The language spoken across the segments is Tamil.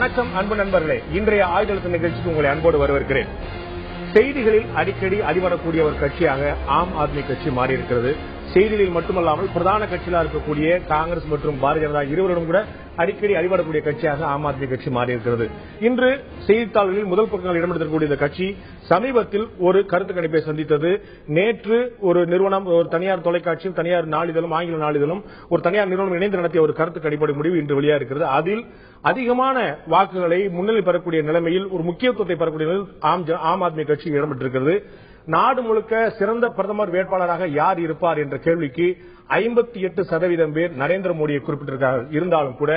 வணக்கம் அன்பு நண்பர்களே, இன்றைய ஆயுத நிகழ்ச்சிக்கு உங்களை அன்போடு வரவேற்கிறேன். செய்திகளில் அடிக்கடி அடிபடக்கூடிய ஒரு கட்சியாக ஆம் ஆத்மி கட்சி மாறியிருக்கிறது. செய்திகளில் மட்டுமல்லாமல் பிரதான கட்சியாக இருக்கக்கூடிய காங்கிரஸ் மற்றும் பாரதிய ஜனதா இருவரிடம் கூட அடிக்கடி அடிபடக்கூடிய கட்சியாக ஆம் ஆத்மி கட்சி மாறியிருக்கிறது. இன்று செய்தித்தாள்களில் முதல் பக்கங்கள் இடம்பெற்றிருக்கக்கூடிய இந்த கட்சி சமீபத்தில் ஒரு கருத்து கணிப்பை சந்தித்தது. நேற்று ஒரு நிறுவனம், ஒரு தனியார் தொலைக்காட்சியும் தனியார் நாளிதழும் ஆங்கில நாளிதழும் ஒரு தனியார் நிறுவனம் இணைந்து நடத்திய ஒரு கருத்து கணிப்படி முடிவு இன்று வெளியாக இருக்கிறது. அதில் அதிகமான வாக்குகளை முன்னிலை பெறக்கூடிய நிலைமையில் ஒரு முக்கியத்துவத்தை பெறக்கூடிய நிலையில் ஆம் ஆத்மி கட்சி இடம்பெற்றிருக்கிறது. நாடு முழுக்க சிறந்த பிரதமர் வேட்பாளராக யார் இருப்பார் என்ற கேள்விக்கு 58% பேர் நரேந்திர மோடியை குறிப்பிட்டிருக்கிறார்கள். இருந்தாலும் கூட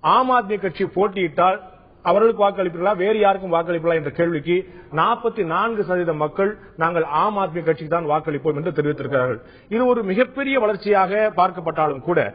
ஆம் ஆத்மி கட்சி போட்டியிட்டால் அவர்களுக்கு வாக்களிப்பீர்களா, வேறு யாருக்கும் வாக்களிப்பீர்களா என்ற கேள்விக்கு 44% மக்கள் நாங்கள் ஆம் ஆத்மி கட்சிக்கு தான் வாக்களிப்போம் என்று தெரிவித்திருக்கிறார்கள். இது ஒரு மிகப்பெரிய வளர்ச்சியாக பார்க்கப்பட்டாலும் கூட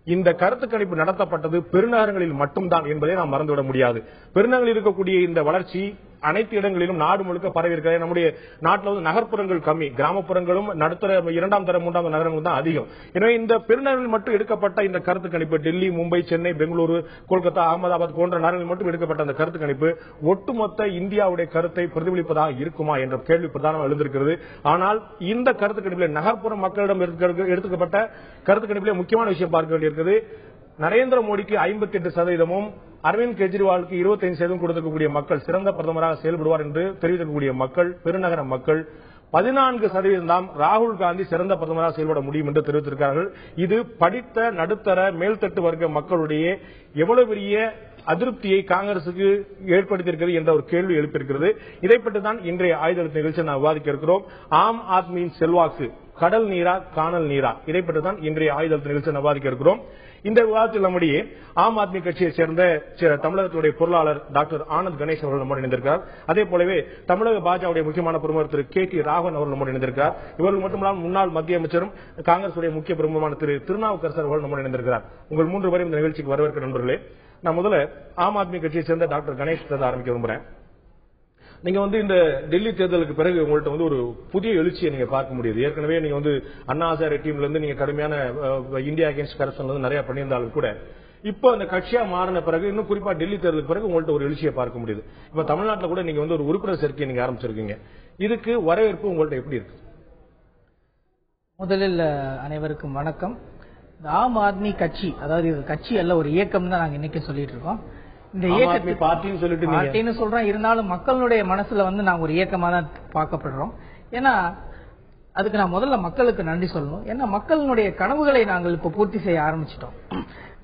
இந்த கருத்து கணிப்பு நடத்தப்பட்டது பெருநகரங்களில் மட்டும்தான் என்பதை நாம் மறந்துவிட முடியாது. பெருநகரில் இருக்கக்கூடிய இந்த வளர்ச்சி அனைத்து இடங்களிலும் நாடு முழுக்க பரவி இருக்கிறது. நம்முடைய நாட்டில் வந்து நகர்ப்புறங்கள் கம்மி, கிராமப்புறங்களும் நடுத்தர 2ஆம் தர 3ஆம் நகரங்கள் தான் அதிகம். எனவே இந்த பெருநகரில் மட்டும் எடுக்கப்பட்ட இந்த கருத்து கணிப்பு, டெல்லி, மும்பை, சென்னை, பெங்களூரு, கொல்கத்தா, அகமதாபாத் போன்ற நகரங்களில் மட்டும் எடுக்கப்பட்ட அந்த கருத்து கணிப்பு ஒட்டுமொத்த இந்தியாவுடைய கருத்தை பிரதிபலிப்பதாக இருக்குமா என்ற கேள்வி பிரதானம் எழுந்திருக்கிறது. ஆனால் இந்த கருத்து கணிப்பில் நகர்ப்புற மக்களிடம் எடுத்துக்கப்பட்ட கருத்து கணிப்பிலே முக்கியமான விஷயம் பார்க்க வேண்டியிருக்கிறது. நரேந்திர மோடிக்கு 58%, அரவிந்த் கெஜ்ரிவாலுக்கு 25% கொடுத்திருக்கக்கூடிய மக்கள் சிறந்த பிரதமராக செயல்படுவார் என்று தெரிவித்திருக்கக்கூடிய மக்கள், பெருநகர மக்கள் 14% ராகுல் காந்தி சிறந்த பிரதமராக செயல்பட முடியும் என்று தெரிவித்திருக்கிறார்கள். இது படித்த நடுத்தர மேல்தட்டு வர்க்க மக்களுடைய எவ்வளவு பெரிய அதிருப்தியை காங்கிரசுக்கு ஏற்படுத்தியிருக்கிறது என்ற ஒரு கேள்வி எழுப்பியிருக்கிறது. இதை பற்றி தான் இன்றைய ஆயுத நிகழ்ச்சியை நாம் விவாதிக்க இருக்கிறோம். ஆம் ஆத்மியின் செல்வாக்கு கடல் நீரா காணல் நீரா, இதை பற்றி தான் இன்றைய ஆயுத நிகழ்ச்சியை விவாதிக்க இருக்கிறோம். இந்த விவாதத்தில் நம்முடைய ஆம் ஆத்மி கட்சியை சேர்ந்த தமிழகத்துடைய பொருளாளர் டாக்டர் ஆனந்த் கணேஷ் அவர்கள் நம்முடன் இணைந்திருக்கிறார். அதே போலவே தமிழக பாஜகவுடைய முக்கியமான பிரமுகர் திரு கே டி ராகவன் அவர்கள் நம்முடன் இணைந்திருக்கிறார். இவர்கள் மட்டுமல்லாமல் முன்னாள் மத்திய அமைச்சரும் காங்கிரசுடைய முக்கிய பிரமுகமான திரு திருநாவுக்கரசர் அவர்கள் நம்முடன் இணைந்திருக்கிறார். உங்கள் 3 பேரும் இந்த நிகழ்ச்சிக்கு வரவேற்கிற நண்பர்களே, நான் முதல்ல ஆம் ஆத்மி கட்சியை சேர்ந்த டாக்டர் கணேஷ் ஆரம்பிக்க விரும்புகிறேன். நீங்க வந்து இந்த டெல்லி தேர்தலுக்கு பிறகு உங்கள்ட்ட வந்து ஒரு புதிய எழுச்சியை நீங்க பார்க்க முடியுது. ஏற்கனவே நீங்க வந்து அண்ணா ஹசாரே டீம்ல இருந்து நீங்க கடுமையான இந்தியா அகேன்ஸ்ட் கரப்ஷன் வந்து நிறைய பண்ணியிருந்தாலும் கூட இப்போ அந்த கட்சியா மாறின பிறகு, இன்னும் குறிப்பா டெல்லி தேர்தலுக்கு பிறகு உங்கள்ட்ட ஒரு எழுச்சியை பார்க்க முடியுது. இப்ப தமிழ்நாட்டில் கூட நீங்க வந்து ஒரு உறுப்பினர் சேர்க்கையை நீங்க ஆரம்பிச்சிருக்கீங்க. இதுக்கு வரவேற்பு உங்கள்ட்ட எப்படி இருக்கு? முதலில் அனைவருக்கும் வணக்கம். ஆம் ஆத்மி கட்சி, அதாவது இது கட்சி அல்ல, ஒரு இயக்கம் தான் நாங்க இன்னைக்கு சொல்லிட்டு இருக்கோம். இந்த இயக்கத்தை பார்ட்டின்னு சொல்றோம், இருந்தாலும் மக்களுடைய மனசுல வந்து நாங்க ஒரு இயக்கமா தான் பார்க்கப்படுறோம். ஏன்னா அதுக்கு நான் முதல்ல மக்களுக்கு நன்றி சொல்லணும். ஏன்னா மக்களுடைய கனவுகளை நாங்கள் இப்ப பூர்த்தி செய்ய ஆரம்பிச்சிட்டோம்.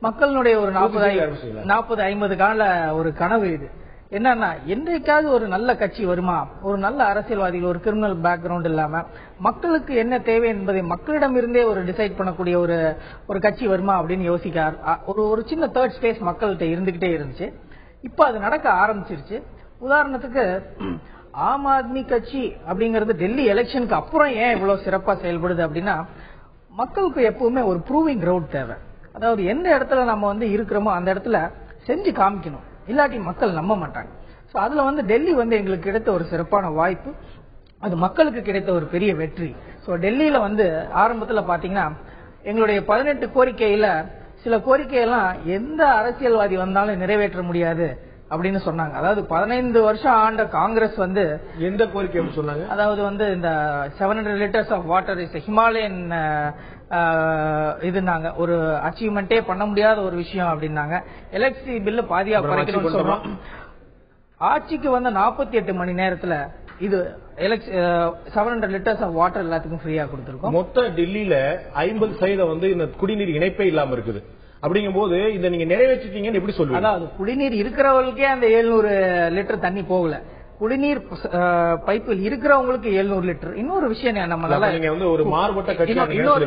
மக்களுடைய ஒரு 40-50 கால ஒரு கனவு இது என்னன்னா, என்றைக்காவது ஒரு நல்ல கட்சி வருமா, ஒரு நல்ல அரசியல்வாதிகள், ஒரு கிரிமினல் பேக்ரவுண்ட் இல்லாம மக்களுக்கு என்ன தேவை என்பதை மக்களிடம் இருந்தே ஒரு டிசைட் பண்ணக்கூடிய ஒரு கட்சி வருமா அப்படின்னு யோசிக்க ஒரு சின்ன தேர்ட் ஸ்பேஸ் மக்கள்கிட்ட இருந்துகிட்டே இருந்துச்சு. இப்ப அது நடக்க ஆரம்பிச்சிருச்சு. உதாரணத்துக்கு ஆம் ஆத்மி கட்சி அப்படிங்கிறது டெல்லி எலெக்ஷனுக்கு அப்புறம் ஏன் இவ்வளவு சிறப்பா செயல்படுது அப்படின்னா, மக்களுக்கு எப்பவுமே ஒரு ப்ரூவிங் கிரவுண்ட் தேவை. அதாவது எந்த இடத்துல நம்ம வந்து இருக்கிறோமோ அந்த இடத்துல செஞ்சு காமிக்கணும், இல்லாட்டி மக்கள் நம்ப மாட்டாங்க. சோ அதுல வந்து டெல்லி வந்து எங்களுக்கு கிடைத்த ஒரு சிறப்பான வாய்ப்பு, அது மக்களுக்கு கிடைத்த ஒரு பெரிய வெற்றி. சோ டெல்லியில வந்து ஆரம்பத்துல பாத்தீங்கன்னா எங்களுடைய 18 கோரிக்கையில சில கோரிக்கையெல்லாம் எந்த அரசியல்வாதி வந்தாலும் நிறைவேற்ற முடியாது அப்படின்னு சொன்னாங்க. அதாவது 15 வருஷம் ஆண்ட காங்கிரஸ் வந்து எந்த கோரிக்கை சொன்னாங்க? அதாவது வந்து இந்த 700 liters of water is Himalayan இதுனாங்க, ஒரு அச்சீவ்மெண்டே பண்ண முடியாத ஒரு விஷயம் அப்படின்னாங்க. எலக்ட்ரிசிட்டி பில்லு பாதியா குறைக்கணும்னு சொல்றோம். ஆட்சிக்கு வந்த 48 மணி நேரத்துல இது 700 liters ஆஃப் வாட்டர் எல்லாத்துக்கும் ஃப்ரீயா கொடுத்திருக்கோம். மொத்த டெல்லியில 50% வந்து இந்த குடிநீர் இணைப்பே இல்லாம இருக்குது. அப்படிங்கும் போது இதை நீங்க நிறைவேற்றிட்டீங்கன்னு எப்படி சொல்லுங்க? அதாவது குடிநீர் இருக்கிறவங்களுக்கே அந்த 700 லிட்டர் தண்ணி போகல, குடிநீர் பைப்பில் இருக்கிறவங்களுக்கு 700 லிட்டர். இன்னொரு விஷயம் நம்மளால நீங்க வந்து ஒரு மாறுபட்ட கட்சி, இன்னொரு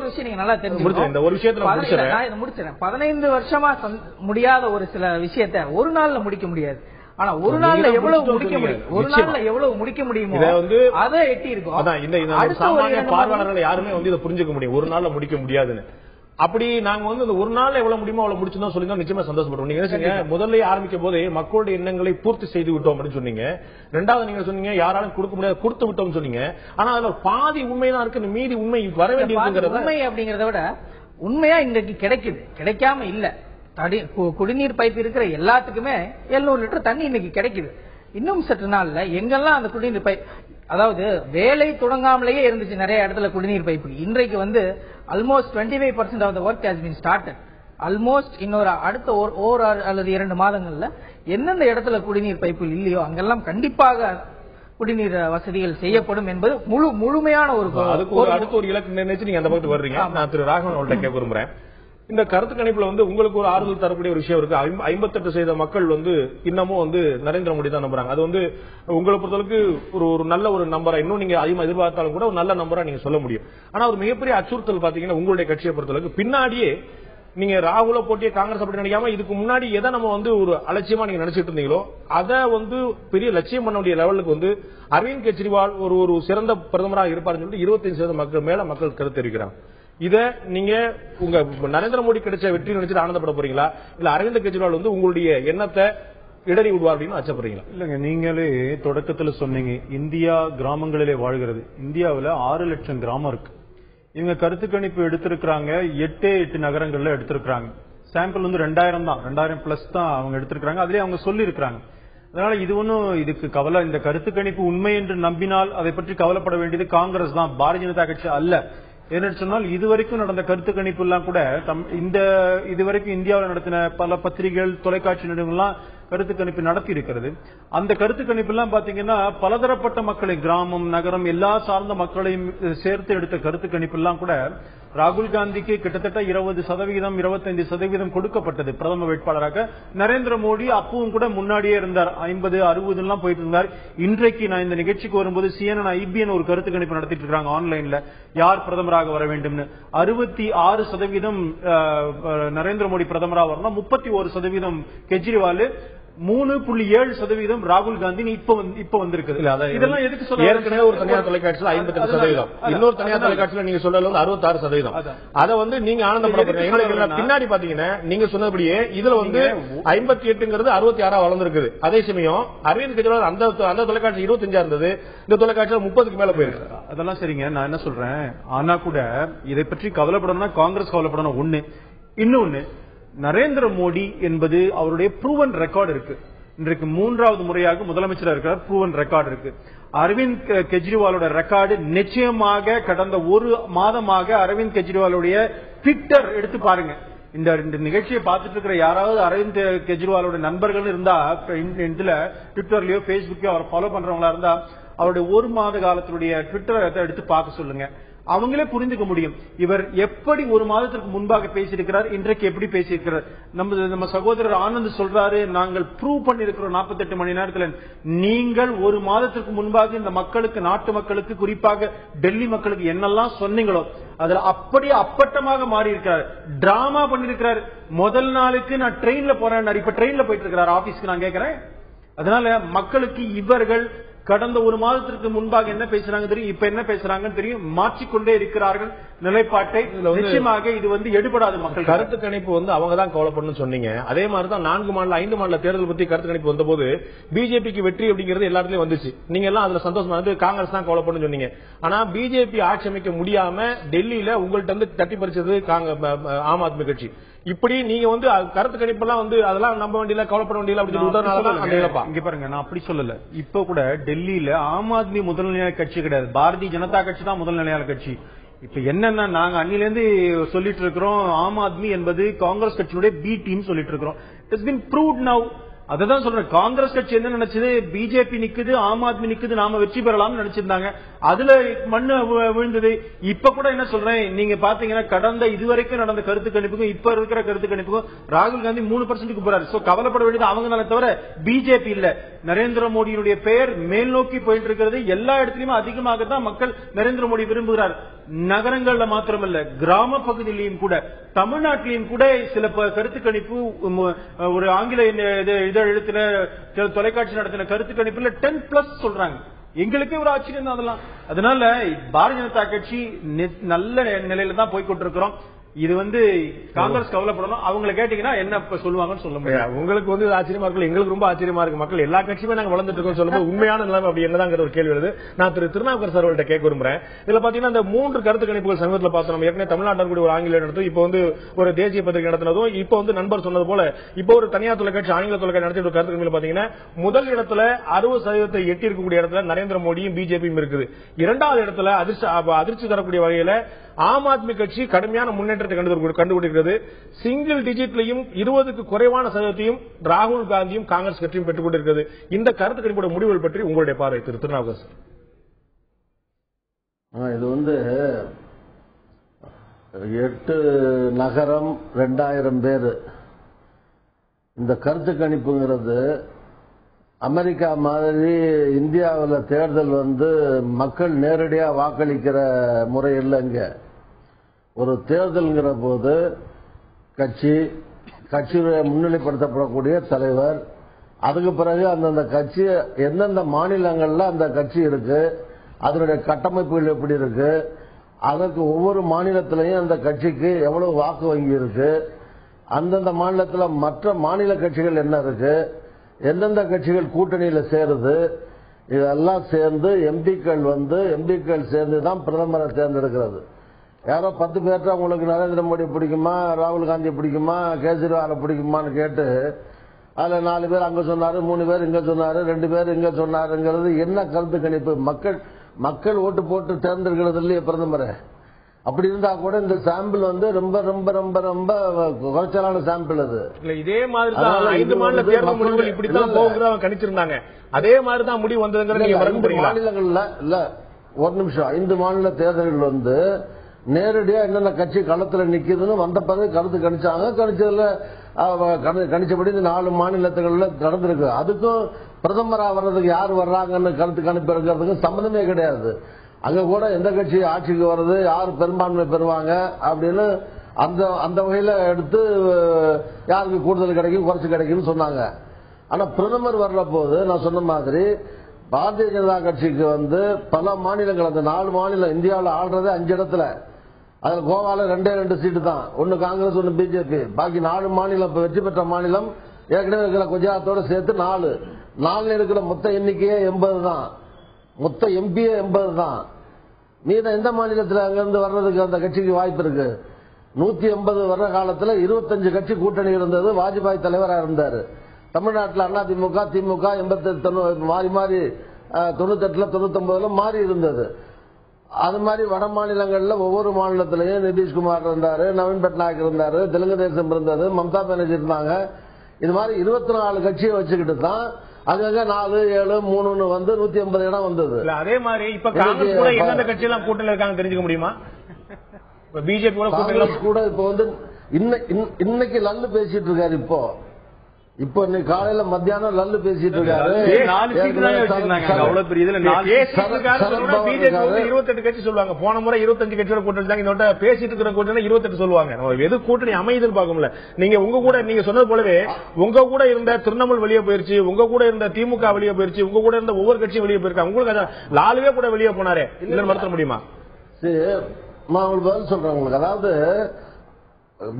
விஷயம் நீங்க நல்லா தெரிஞ்சுக்கணும். இந்த ஒரு விஷயத்துல முடிச்சிடறேன். 15 வருஷமா முடியாத ஒரு சில விஷயத்தை ஒரு நாள்ல முடிக்க முடியாது. ஆனா ஒரு நாள்ல எவ்வளவு முடிக்க முடியும், ஒரு நாள்ல எவ்வளவு முடிக்க முடியுமோ அதை எட்டி இருக்கும். அதான் இந்த சாமானிய பார்வையாளர்கள் யாருமே வந்து இதை புரிஞ்சுக்க முடியும், ஒரு நாள்ல முடிக்க முடியாதுன்னு. அப்படி நாங்க வந்து ஒரு நாள் எவ்வளவு முடியுமோ அவ்வளவு முடிச்சுதான் சொல்லி தான் நிச்சயமா சந்தோஷப்படுறோம். நீங்க என்ன முதல்ல ஆரம்பிக்கும் போதே மக்களுடைய எண்ணங்களை பூர்த்தி செய்து விட்டோம் அப்படின்னு சொன்னீங்க. ரெண்டாவது நீங்க சொன்னீங்க யாராலும் கொடுக்க முடியாது, கொடுத்து விட்டோம் சொன்னீங்க. ஆனா அதுல பாதி உண்மைதான் இருக்கு, மீதி உண்மை வர வேண்டியது. உண்மை அப்படிங்கறத விட உண்மையா இன்றைக்கு கிடைக்குது, கிடைக்காம இல்ல. குடிநீர் பைப் இருக்கிற எல்லாத்துக்குமே 700 லிட்டர் தண்ணி இன்னைக்கு கிடைக்குது. இன்னும் சற்று நாள்ல எங்கெல்லாம் அந்த குடிநீர் பைப், அதாவது வேலை தொடங்காமலேயே இருந்துச்சு நிறைய இடத்துல குடிநீர் பைப்பு, இன்றைக்கு almost 25% of the work has been started. Almost இன்னொரு அடுத்த ஒரு அல்லது 2 மாதங்கள்ல எந்தெந்த இடத்துல குடிநீர் பைப்புகள் இல்லையோ அங்கெல்லாம் கண்டிப்பாக குடிநீர் வசதிகள் செய்யப்படும் என்பது முழுமையான ஒரு அடுத்த ஒரு இலக்கு நிர்ணயிச்சு நீங்க அந்த பக்கத்து வர்றீங்க. நான் திரு ராகவன் அவர்கிட்ட கேட்க விரும்புறேன். இந்த கருத்து கணிப்புல உங்களுக்கு ஒரு ஆறுதல் தரக்கூடிய ஒரு விஷயம் இருக்கு. 58% மக்கள் இன்னமும் நரேந்திர மோடி தான் நம்புறாங்க. அது உங்களை பொறுத்தளவுக்கு ஒரு நல்ல ஒரு நம்பரா, இன்னும் நீங்க அதிகமா எதிர்பார்த்தாலும் கூட ஒரு நல்ல நம்பரா நீங்க சொல்ல முடியும். ஆனா ஒரு மிகப்பெரிய அச்சுறுத்தல் பாத்தீங்கன்னா உங்களுடைய கட்சியை பொறுத்தளவுக்கு பின்னாடியே நீங்க ராகுல போட்டிய காங்கிரஸ் அப்படி நினைக்காம இதுக்கு முன்னாடி எதை நம்ம ஒரு அலட்சியமா நீங்க நினைச்சிட்டு இருந்தீங்களோ அதை பெரிய லட்சியம் பண்ண வேண்டிய லெவலுக்கு அரவிந்த் கெஜ்ரிவால் ஒரு சிறந்த பிரதமராக இருப்பாருன்னு சொல்லிட்டு 25% மக்கள் மேல மக்கள் கருத்து தெரிவிக்கிறாங்க. இத நீங்க உங்க நரேந்திர மோடி கிடைச்ச வெற்றி நினைச்சிட்டு ஆனந்தப்பட போறீங்களா, இல்ல அரவிந்த் கெஜ்ரிவால் உங்களுடைய எண்ணத்தை இடறி விடுவார் அப்படின்னு அச்சப்படுறீங்களா? இல்லங்க, நீங்களே தொடக்கத்தில் சொன்னீங்க இந்தியா கிராமங்களிலே வாழ்கிறது. இந்தியாவில் 6 லட்சம் கிராமம் இருக்கு. இவங்க கருத்து கணிப்பு எடுத்திருக்கிறாங்க 8 நகரங்கள்ல எடுத்திருக்காங்க. சாம்பிள் 2000 தான், 2000 பிளஸ் தான் அவங்க எடுத்திருக்காங்க. அதுலயே அவங்க சொல்லி இருக்காங்க. அதனால இது ஒன்னும் இதுக்கு கவலை, இந்த கருத்து கணிப்பு உண்மை என்று நம்பினால் அதை பற்றி கவலைப்பட வேண்டியது காங்கிரஸ் தான், பாரதிய ஜனதா கட்சி அல்ல. என்ன சொன்னால் இதுவரைக்கும் நடந்த கருத்து கணிப்பு எல்லாம் கூட இதுவரைக்கும் இந்தியாவில் நடத்தின பல பத்திரிகைகள் தொலைக்காட்சி நிறுவனங்கள்லாம் கருத்து கணிப்பு நடத்தி இருக்கிறது. அந்த கருத்து கணிப்பு எல்லாம் பாத்தீங்கன்னா பலதரப்பட்ட மக்களை, கிராமம் நகரம் எல்லா சார்ந்த மக்களையும் சேர்த்து எடுத்த கருத்து கணிப்பு எல்லாம் கூட ராகுல் காந்திக்கு கிட்டத்தட்ட 20%, 25% கொடுக்கப்பட்டது பிரதமர் வேட்பாளராக. நரேந்திர மோடி அப்பவும் கூட முன்னாடியே இருந்தார், 50, 60 எல்லாம் போயிட்டு இருந்தார். இன்றைக்கு நான் இந்த நிகழ்ச்சிக்கு வரும்போது CNN IBN ஒரு கருத்து கணிப்பு நடத்திட்டு இருக்காங்க ஆன்லைன்ல, யார் பிரதமராக வர வேண்டும். 66% நரேந்திர மோடி பிரதமராக வரணும், 31% கெஜ்ரிவால், 3.7% ராகுல் காந்தி இப்ப வந்திருக்கு. இதெல்லாம் எதுக்கு சொல்ல, ஏற்கனவே ஒரு தனியார் தொலைக்காட்சியில் 58%, இன்னொரு தனியார் தொலைக்காட்சியில் நீங்க சொல்றது 66%. அதை நீங்க ஆனந்தப்பட பின்னாடி பாத்தீங்கன்னா நீங்க சொன்னபடியே இதுல 58ங்கிறது 66 வளர்ந்துருக்குது. அதே சமயம் அரவிந்த் கெஜ்ரிவால் அந்த தொலைக்காட்சி 25 இருந்தது, இந்த தொலைக்காட்சியில் 30க்கு மேல போயிருக்கு. அதெல்லாம் சரிங்க, நான் என்ன சொல்றேன், ஆனா கூட இதை பற்றி கவலைப்படணும்னா காங்கிரஸ் கவலைப்படணும் ஒண்ணு. இன்னொன்னு, நரேந்திர மோடி என்பது அவருடைய ப்ரூவன் ரெக்கார்டு இருக்கு. இன்றைக்கு 3வது முறையாக முதலமைச்சராக இருக்கிறார், ப்ரூவன் ரெக்கார்டு இருக்கு. அரவிந்த் கெஜ்ரிவாலோட ரெக்கார்டு நிச்சயமாக கடந்த ஒரு மாதமாக அரவிந்த் கெஜ்ரிவாலுடைய ட்விட்டர் எடுத்து பாருங்க. இந்த நிகழ்ச்சியை பார்த்துட்டு இருக்கிற யாராவது அரவிந்த் கெஜ்ரிவாலோட நண்பர்கள் இருந்தா இதுல ட்விட்டர்லயோ பேஸ்புக்லயோ அவர் ஃபாலோ பண்றவங்களா இருந்தா அவருடைய ஒரு மாத காலத்தினுடைய ட்விட்டர் எடுத்து பார்க்க சொல்லுங்க. அவங்களே புரிந்துக்க முடியும் இவர் எப்படி ஒரு மாதத்திற்கு முன்பாக பேசியிருக்கிறார், இன்றைக்கு எப்படி பேசியிருக்கிறார். நம்ம சகோதரர் ஆனந்த் சொல்றாரு, நாங்கள் ப்ரூவ் பண்ணிருக்கிறோம் 48 மணி நேரத்தில். நீங்கள் ஒரு மாதத்திற்கு முன்பாக இந்த மக்களுக்கு, நாட்டு மக்களுக்கு, குறிப்பாக டெல்லி மக்களுக்கு என்னெல்லாம் சொன்னீங்களோ அதுல அப்படியே அப்பட்டமாக மாறி இருக்கிறார், டிராமா பண்ணிருக்கிறார். முதல் நாளுக்கு நான் ட்ரெயின்ல போறேன், இப்ப ட்ரெயின்ல போயிட்டு இருக்கிறார் ஆபீஸ்க்கு. நான் கேட்கிறேன், அதனால மக்களுக்கு இவர்கள் கடந்த ஒரு மாதத்திற்கு முன்பாக என்ன பேசுறாங்க தெரியும், இப்ப என்ன பேசுறாங்கன்னு தெரியும், மாற்றிக்கொண்டே இருக்கிறார்கள் நிலைப்பாட்டை. நிச்சயமாக இது எடுபடாது. மக்கள் கருத்து கணிப்பு அவங்க தான் கவலைப்படணும்னு சொன்னீங்க. அதே மாதிரிதான் 4 மாநில 5 மாநில தேர்தல் பத்தி கருத்து கணிப்பு வந்தபோது பிஜேபிக்கு வெற்றி அப்படிங்கிறது எல்லாத்துலயும் வந்துச்சு. நீங்க எல்லாம் அதுல சந்தோஷமா காங்கிரஸ் தான் கவலைப்படணும்னு சொன்னீங்க. ஆனா பிஜேபி ஆட்சி அமைக்க முடியாம டெல்லியில உங்கள்ட்ட தட்டி பறிச்சது ஆம் ஆத்மி கட்சி. இப்படி நீங்க கருத்து கணிப்பெல்லாம் அதெல்லாம் நம்ப வேண்டியல, கவலைப்பட வேண்டியல அப்படின்னு இங்க பாருங்க, நான் அப்படி சொல்லல. இப்ப கூட டெல்லியில ஆம் ஆத்மி முதல்நிலையான கட்சி கிடையாது, பாரதிய ஜனதா கட்சி தான் முதல்நிலையான கட்சி. இப்ப என்னன்னா நாங்க அன்னிலிருந்து சொல்லிட்டு இருக்கிறோம், ஆம் ஆத்மி என்பது காங்கிரஸ் கட்சியுடைய பி டீம் சொல்லிட்டு இருக்கிறோம். It has been proved now. அதான் சொல்றேன், காங்கிரஸ் கட்சி என்ன நினைச்சது, பிஜேபி நிக்குது, ஆம் ஆத்மி நிக்குது, நாம வெற்றி பெறலாம்னு நினைச்சிருந்தாங்க. அதுல மண்ணு விழுந்தது. இப்ப கூட என்ன சொல்றேன், நீங்க பாத்தீங்கன்னா கடந்த இதுவரைக்கும் நடந்த கருத்து கணிப்புக்கும் இப்ப இருக்கிற கருத்து கணிப்புக்கும் ராகுல் காந்தி 3% போறாரு. சோ கவலைப்பட வேண்டியது அவங்க தவிர பிஜேபி இல்ல. நரேந்திர மோடியினுடைய பெயர் மேல் நோக்கி போயிட்டு இருக்கிறது. எல்லா இடத்திலுமே அதிகமாக தான் மக்கள் நரேந்திர மோடி விரும்புகிறார். நகரங்கள்ல மாத்திரமல்ல, கிராம பகுதியிலையும் கூட, தமிழ்நாட்டிலையும் கூட சில கருத்து கணிப்பு, ஒரு ஆங்கில எழுத்துல தொலைக்காட்சி நடத்தின கருத்து கணிப்புல 10+ சொல்றாங்க. எங்களுக்கே ஒரு ஆச்சரியம் தான் அதெல்லாம். அதனால பாரதிய ஜனதா கட்சி நல்ல நிலையில தான் போய்கொண்டிருக்கிறோம். இது காங்கிரஸ் கவலைப்படணும். அவங்களை கேட்டீங்கன்னா என்ன சொல்லுவாங்கன்னு சொல்ல முடியாது. உங்களுக்கு ஆச்சரியமா இருக்கு, எங்களுக்கு ரொம்ப ஆச்சரியமா இருக்கு. மக்கள் எல்லா கட்சியுமே நாங்க வளர்ந்துட்டு இருக்கோம் சொல்லும்போது உண்மையான நிலைமை அப்படி என்னதாங்கிற ஒரு கேள்வி வருது. நான் திரு திருநாவுக்கர் சார் அவர்கிட்ட கேட்க விரும்புறேன். இதுல பாத்தீங்கன்னா இந்த 3 கருத்து கணிப்புகள் சமீபத்தில் பார்த்தோம். நம்ம ஏற்கனவே தமிழ்நாட்டில் கூட ஒரு ஆங்கில நடத்தும், இப்போ ஒரு தேசிய பத்திரிகை நடத்தினதும், இப்போ நண்பர் சொன்னது போல இப்போ ஒரு தனியார் தொலைக்காட்சி ஆங்கில தொலைக்காட்சி நடத்தி ஒரு கருத்து கணிப்பில் பாத்தீங்கன்னா முதல் இடத்துல 60% எட்டி இருக்கக்கூடிய இடத்துல நரேந்திர மோடியும் பிஜேபியும் இருக்குது. இரண்டாவது இடத்துல அதிர்ச்சி தரக்கூடிய வகையில ஆம் ஆத்மி கட்சி கடுமையான முன்னேற்றத்தை கண்டுபிடிக்கிறது. சிங்கிள் டிஜிட்லையும் 20க்கு குறைவான சதவீதத்தையும் ராகுல் காந்தியும் காங்கிரஸ் கட்சியும் பெற்றுக் கொண்டிருக்கிறது. இந்த கருத்து கணிப்போட முடிவுகள் பற்றி உங்களுடைய பார்வை திரு திருநாவுக்கர் சார்? இது 8 நகரம் 2000 பேர். இந்த கருத்து கணிப்புங்கிறது அமெரிக்கா மாதிரி இந்தியாவில் தேர்தல் மக்கள் நேரடியா வாக்களிக்கிற முறை இல்லைங்க. ஒரு தேர்தல்ங்கிற போது கட்சியுடைய முன்னிலைப்படுத்தப்படக்கூடிய தலைவர், அதுக்கு பிறகு அந்தந்த கட்சி எந்தெந்த மாநிலங்கள்ல அந்த கட்சி இருக்கு, அதனுடைய கட்டமைப்புகள் எப்படி இருக்கு, அதற்கு ஒவ்வொரு மாநிலத்திலையும் அந்த கட்சிக்கு எவ்வளவு வாக்கு வங்கி இருக்கு, அந்தந்த மாநிலத்தில் மற்ற மாநில கட்சிகள் என்ன இருக்கு, எந்தெந்த கட்சிகள் கூட்டணியில சேருது, இதெல்லாம் சேர்ந்து எம்பிக்கள் சேர்ந்து தான் பிரதமரை தேர்ந்தெடுக்கிறது. யாரோ 10 பேர்ட்ட உங்களுக்கு நரேந்திர மோடி பிடிக்குமா, ராகுல் காந்தி பிடிக்குமா, கேஜ்ரிவாலை பிடிக்குமான்னு கேட்டு அதுல 4 பேர் அங்க சொன்னாரு, 3 பேர் இங்க சொன்னாரு, 2 பேர் இங்க சொன்னாருங்கிறது என்ன கருத்து கணிப்பு? மக்கள் ஓட்டு போட்டு தேர்ந்தெடுக்கிறது இல்லையே பிரதமரை. அப்படி இருந்தா கூட இந்த சாம்பிள் ரொம்ப ரொம்ப ரொம்ப ரொம்ப குறைச்சலான சாம்பிள். அது இதே மாதிரி தான் 5 மாநில தேர்தல் முடிவுகள் இப்படித்தான் போகுங்கிறத கணிச்சிருந்தாங்க. அதே மாதிரி தான் முடிவு வந்ததுங்கிறது மாநிலங்கள்ல இல்ல. ஒரு நிமிஷம், 5 மாநில தேர்தல்கள் நேரடியா என்னென்ன கட்சி களத்துல நிக்குதுன்னு வந்த பிறகு கருத்து கணிச்சாங்க. கணிச்சபடி 4 மாநிலத்துகள்ல நடந்திருக்கு. அதுக்கும் பிரதமரா வர்றதுக்கு யார் வர்றாங்கன்னு கருத்து கணிப்பு இருக்கிறதுக்கு சம்பந்தமே கிடையாது. அங்க கூட எந்த கட்சி ஆட்சிக்கு வர்றது, யார் பெரும்பான்மை பெறுவாங்க அப்படின்னு அந்த வகையில எடுத்து யாருக்கு கூடுதல் கிடைக்கும் குறைச்சு கிடைக்கும்னு சொன்னாங்க. ஆனா பிரதமர் வர்ற போது நான் சொன்ன மாதிரி பாரதிய ஜனதா கட்சிக்கு பல மாநிலங்கள், அந்த 4 மாநிலம் இந்தியாவில் ஆள்றது 5 இடத்துல. அதுல கோவால 2 சீட்டு தான், ஒன்னு காங்கிரஸ் ஒன்னு பிஜேபி. பாக்கி 4 மாநிலம் வெற்றி பெற்ற மாநிலம் ஏற்கனவே இருக்கிற குஜராத்தோட சேர்த்து 4 இருக்கிற மொத்த எண்ணிக்கையே 80 தான், மொத்த எம்பியே 80 தான். மீத எந்த மாநிலத்தில் அங்கிருந்து வர்றதுக்கு அந்த கட்சிக்கு வாய்ப்பு இருக்கு? 180 வர்ற காலத்துல 25 கட்சி கூட்டணி இருந்தது. வாஜ்பாய் தலைவராக இருந்தாரு. தமிழ்நாட்டில் அதிமுக திமுக 88 மாறி 98 99 மாறி இருந்தது. அது மாதிரி வட மாநிலங்கள்ல ஒவ்வொரு மாநிலத்திலையும் நிதிஷ்குமார் இருந்தாரு, நவீன் பட்நாயக் இருந்தாரு, தெலுங்கு தேசம் இருந்தது, மம்தா பானர்ஜி இருந்தாங்க. இது மாதிரி 24 கட்சியை வச்சுக்கிட்டு தான் அங்கங்க 4, 7, 3 180 இடம் வந்தது. அதே மாதிரி இப்ப காங்கிரஸ் கூட எந்தெந்த கட்சி எல்லாம் கூட்டணி இருக்காங்க தெரிஞ்சுக்க முடியுமா? பிஜேபி கூட இப்ப இன்னைக்கு லல்லு பேசிட்டு இருக்காரு. இப்போ இன்னைக்கு காலையில மத்தியானம் லல்லு பேசிட்டு இருக்காரு. 28 கட்சி சொல்லுவாங்க. போன முறை 25 கட்சியோட கூட்டணி, இந்த பேசிட்டு இருக்கிற கூட்டணி 28 சொல்லுவாங்க. எது கூட்டணி அமைதுன்னு பார்க்கல. நீங்க சொன்னது போலவே உங்க கூட இருந்த திரிணாமுல் வெளியே போயிருச்சு, உங்க கூட இருந்த திமுக வெளியே போயிருச்சு, உங்க கூட இருந்த ஒவ்வொரு கட்சியும் வெளியே போயிருக்காங்க. உங்களுக்கு லாலுவே கூட வெளியே போனாரு, இல்லன்னு மறுத்த முடியுமா? நான் உங்களுக்கு பதில் சொல்றேன். உங்களுக்கு அதாவது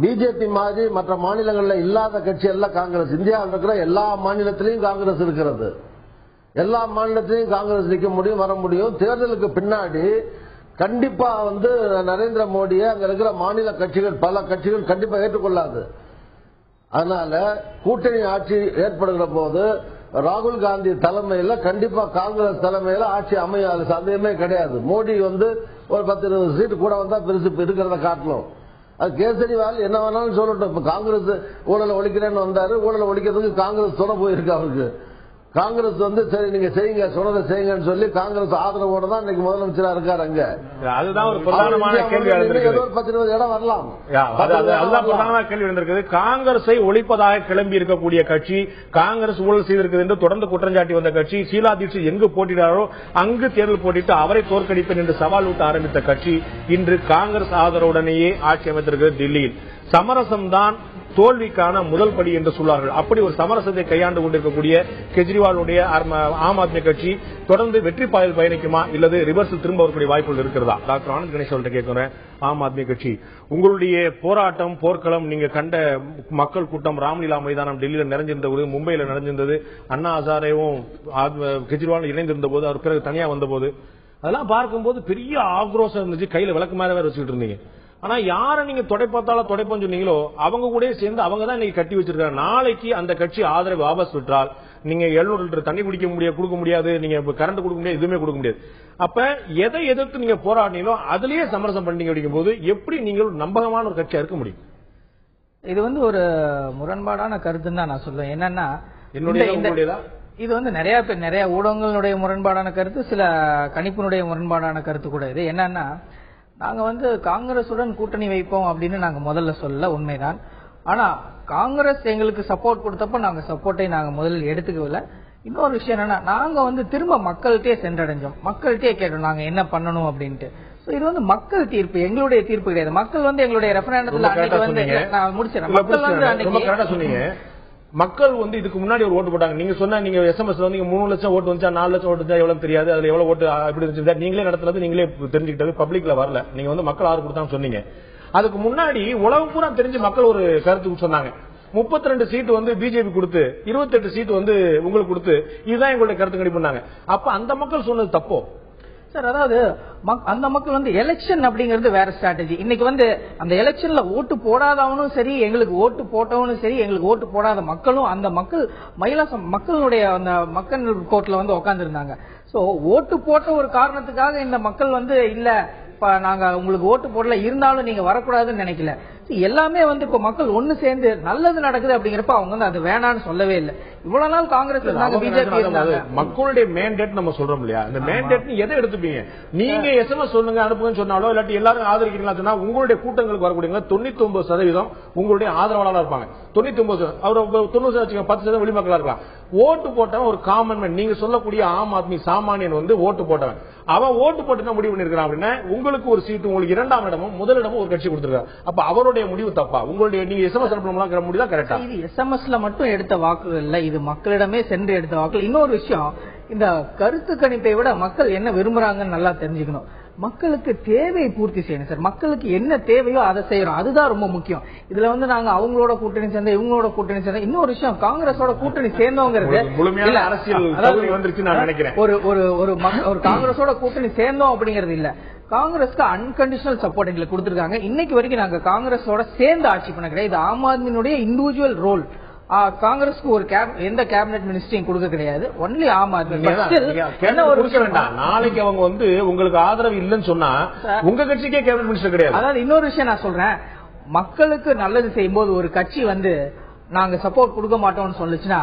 பிஜேபி மாதிரி மற்ற மாநிலங்களில் இல்லாத கட்சி எல்லாம் காங்கிரஸ். இந்தியாவில் இருக்கிற எல்லா மாநிலத்திலையும் காங்கிரஸ் இருக்கிறது. எல்லா மாநிலத்திலையும் காங்கிரஸ் நிக்க முடியும், வர முடியும். தேர்தலுக்கு பின்னாடி கண்டிப்பா நரேந்திர மோடியை அங்க இருக்கிற மாநில கட்சிகள் பல கட்சிகள் கண்டிப்பா ஏற்றுக்கொள்ளாது. அதனால கூட்டணி ஆட்சி ஏற்படுகிற போது ராகுல் காந்தி தலைமையில கண்டிப்பா காங்கிரஸ் தலைமையில ஆட்சி அமையாது, சந்தேகமே கிடையாது. மோடி ஒரு 10-20 சீட்டு கூட வந்தா பெருசு இருக்கிறத காட்டணும். அது கேசரிவால் என்ன வேணாலும் சொல்லட்டும். இப்ப காங்கிரஸ் ஊழலை ஒழிக்கிறேன்னு வந்தாரு, ஊழலை ஒழிக்கிறதுக்கு காங்கிரஸ் துணை போயிருக்கு அவருக்கு. காங்கிரஸ் சரி நீங்க செய்யுங்க, சொன்னதை செய்யுங்கன்னு சொல்லி காங்கிரஸ் ஆதரவோட தான் இன்னைக்கு முதலமைச்சரா இருக்காரு. அங்க அதுதான் ஒரு பிரதானமான கேள்வி எழுந்திருக்குது. 10-20 இடம் வரலாம். அதுதான் பிரதானமான கேள்வி எழுந்திருக்குது. காங்கிரஸை ஒழிப்பதாக கிளம்பி இருக்கக்கூடிய கட்சி, காங்கிரஸ் ஊழல் செய்திருக்கிறது என்று தொடர்ந்து குற்றஞ்சாட்டி வந்த கட்சி, ஷீலா தீட்சித் எங்கு போட்டியிடாரோ அங்கு தேர்தல் போட்டிட்டு அவரை தோற்கடிப்பேன் என்று சவால் விட்டு ஆரம்பித்த கட்சி இன்று காங்கிரஸ் ஆதரவுடனேயே ஆட்சி அமைத்திருக்கிறது. டெல்லியில் சமரசம் தான் தோல்விக்கான முதல் படி என்று சொல்வார்கள். அப்படி ஒரு சமரசத்தை கையாண்டு கொண்டிருக்கக்கூடிய கெஜ்ரிவாலுடைய ஆம் ஆத்மி கட்சி தொடர்ந்து வெற்றி பாதையில் பயணிக்குமா இல்லது ரிவர்ஸில் திரும்ப வரக்கூடிய வாய்ப்புகள் இருக்கிறதா? டாக்டர் ஆனந்த் கணேஷ் அவர்கிட்ட கேட்கிறேன். ஆம் ஆத்மி கட்சி உங்களுடைய போராட்டம் போர்க்களம் நீங்க கண்ட மக்கள் கூட்டம் ராம்லீலா மைதானம் டெல்லியில நிறைஞ்சிருந்தது, மும்பையில நிறைஞ்சிருந்தது, அண்ணா ஹசாரேவும் கெஜ்ரிவால் இணைந்திருந்த போது, அவர் பிறகு தனியா வந்த போது அதெல்லாம் பார்க்கும்போது பெரிய ஆக்ரோஷம் இருந்துச்சு. கையில விளக்கு மேல வேற வச்சுக்கிட்டு இருந்தீங்க. ஆனா யாரை நீங்க தொடைப்பாத்தால தொடைப்போம் சொன்னீங்களோ அவங்க கூட சேர்ந்து அவங்க தான் நீங்க கட்டி வச்சிருக்காங்க. நாளைக்கு அந்த கட்சி ஆதரவு வாபஸ் விட்டால் நீங்க 700 லிட்டர் தண்ணி கொடுக்க முடியாது, நீங்க கரண்ட் கொடுக்க முடியாது, எதுவுமே கொடுக்க முடியாது. அப்ப எதை எதிர்த்து நீங்க போராடினீங்களோ அதுலயே சமரசம் பண்ணீங்க அப்படிங்கும் போது எப்படி நீங்கள் நம்பகமான ஒரு கட்சியா இருக்க முடியும்? இது ஒரு முரண்பாடான கருத்துன்னு தான் நான் சொல்லுவேன். என்னன்னா இது நிறைய ஊடகங்களுடைய முரண்பாடான கருத்து, சில கணிப்பினுடைய முரண்பாடான கருத்து கூட. இது என்னன்னா நாங்க காங்கிரசுடன் கூட்டணி வைப்போம் அப்படின்னு நாங்க முதல்ல சொல்ல உண்மைதான். ஆனா காங்கிரஸ் எங்களுக்கு சப்போர்ட் கொடுத்தப்ப நாங்க சப்போர்ட்டை நாங்க முதல்ல எடுத்துக்கவில்லை. இன்னொரு விஷயம் என்னன்னா நாங்க திரும்ப மக்கள்கிட்டே சென்றடைஞ்சோம், மக்கள்கிட்டே கேட்டோம் நாங்க என்ன பண்ணணும் அப்படின்ட்டு. இது மக்கள் தீர்ப்பு, எங்களுடைய தீர்ப்பு கிடையாது. மக்கள் எங்களுடைய ரெஃபரண்டத்துல நான் முடிச்சிடறேன். மக்கள் சொன்னீங்க மக்கள் இதுக்கு முன்னாடி ஒரு ஓட்டு போட்டாங்க. நீங்க சொன்ன நீங்க எஸ்எம்எஸ் 3 லட்சம் ஓட்டு வந்துச்சா 4 லட்சம் ஓட்டு எவ்வளவு தெரியாது, அதுல எவ்வளவு ஓட்டு எப்படி இருந்துச்சு நீங்களே நடத்துறது, நீங்களே தெரிஞ்சுக்கிட்டது, பப்ளிக்ல வரல. நீங்க மக்கள் ஆறு கொடுத்தான்னு சொன்னீங்க. அதுக்கு முன்னாடி உலகம் பூரா தெரிஞ்சு மக்கள் ஒரு கருத்து சொன்னாங்க. 32 சீட்டு பிஜேபி கொடுத்து 28 சீட்டு உங்களுக்கு கொடுத்து இதுதான் எங்களுடைய கருத்து கணிப்புனாங்க. அப்ப அந்த மக்கள் சொன்னது தப்போ சார்? அதாவது அந்த மக்கள் எலெக்ஷன் அப்படிங்கிறது வேற ஸ்ட்ராட்டஜி. இன்னைக்கு அந்த எலெக்ஷன்ல ஓட்டு போடாதவனும் சரி, எங்களுக்கு ஓட்டு போட்டவனும் சரி, எங்களுக்கு ஓட்டு போடாத மக்களும் அந்த மக்களுடைய அந்த மக்கள் கோர்ட்ல உட்கார்ந்து இருந்தாங்க. சோ ஓட்டு போட்ட ஒரு காரணத்துக்காக இந்த மக்கள் இல்ல நாங்க உங்களுக்கு ஓட்டு போடல இருந்தாலும் நீங்க வரக்கூடாதுன்னு நினைக்கல. எல்லாமே இப்ப மக்கள் ஒண்ணு சேர்ந்து நல்லது நடக்குது அப்படிங்கிறப்ப அவங்க அது வேணான்னு சொல்லவே இல்லை. இவ்வளவு நாள் காங்கிரஸ் இருந்தாங்க, பிஜேபி இருந்தாங்க. மக்களுடைய மேண்டேட் நம்ம சொல்றோம் இல்லையா, இந்த மேண்டேட் எதை எடுத்துப்பீங்க? நீங்க எஸ்எம்எஸ் சொல்லுங்க அனுப்புங்கன்னு சொன்னாலோ இல்லாட்டி எல்லாரும் ஆதரிக்கிறீங்களா சொன்னா உங்களுடைய கூட்டங்களுக்கு வரக்கூடிய 99% உங்களுடைய ஆதரவாளர்களா இருப்பாங்க. 99 அவர் 90 10% வெளிமக்களா இருக்கலாம். ஓட்டு போட்டவன் ஒரு காமன் மேன், நீங்க சொல்லக்கூடிய ஆம் ஆத்மி சாமானியன் ஓட்டு போட்டவன், அவன் ஓட்டு போட்டு முடிவு பண்ணிருக்கான் அப்படின்னா உங்களுக்கு ஒரு சீட்டு, உங்களுக்கு 2ஆம் இடமும் முதலிடமும் ஒரு கட்சி கொடுத்திருக்காரு. அப்ப அவருடைய முடிவு தப்பா? உங்களுடைய நீங்க எஸ்எம்எஸ் அனுப்பலாம் முடிவு தான் கரெக்டா? இது எஸ்எம்எஸ்ல மட்டும் எடுத்த வாக்குகள் இல்ல, இது மக்களிடமே சென்று எடுத்த வாக்குகள். இன்னொரு விஷயம், இந்த கருத்து கணிப்பை விட மக்கள் என்ன விரும்புறாங்கன்னு நல்லா தெரிஞ்சுக்கணும். மக்களுக்கு தேவை பூர்த்தி செய்யணும் சார். மக்களுக்கு என்ன தேவையோ அதை செய்யறோம், அதுதான் ரொம்ப முக்கியம். இதுல நாங்க அவங்களோட கூட்டணி சேர்ந்த இவங்களோட கூட்டணி சேர்ந்த இன்னொரு விஷயம், காங்கிரஸோட கூட்டணி சேர்ந்தவங்கிறது ஒரு காங்கிரஸோட கூட்டணி சேர்ந்தோம் அப்படிங்கிறது இல்ல. காங்கிரஸ்க்கு அன்கண்டிஷனல் சப்போர்ட் எங்களுக்கு கொடுத்திருக்காங்க. இன்னைக்கு வரைக்கும் நாங்க காங்கிரஸோட சேர்ந்து ஆட்சி பண்ண கிடையாது. இது ஆம் ஆத்மியினுடைய இண்டிவிஜுவல் ரோல். காங்கிரஸ்க்கு ஒரு எந்த கேபினெட் மினிஸ்டரையும் கொடுக்க கிடையாது, ஒன்லி ஆம் ஆத்மி. என்ன ஒரு விஷயம், நாளைக்கு அவங்க உங்களுக்கு ஆதரவு இல்லைன்னு சொன்னா உங்க கட்சிக்கே கேபினெட் மினிஸ்டர் கிடையாது. அதாவது இன்னொரு விஷயம் நான் சொல்றேன், மக்களுக்கு நல்லது செய்யும் போது ஒரு கட்சி நாங்க சப்போர்ட் கொடுக்க மாட்டோம்னு சொல்லுச்சுன்னா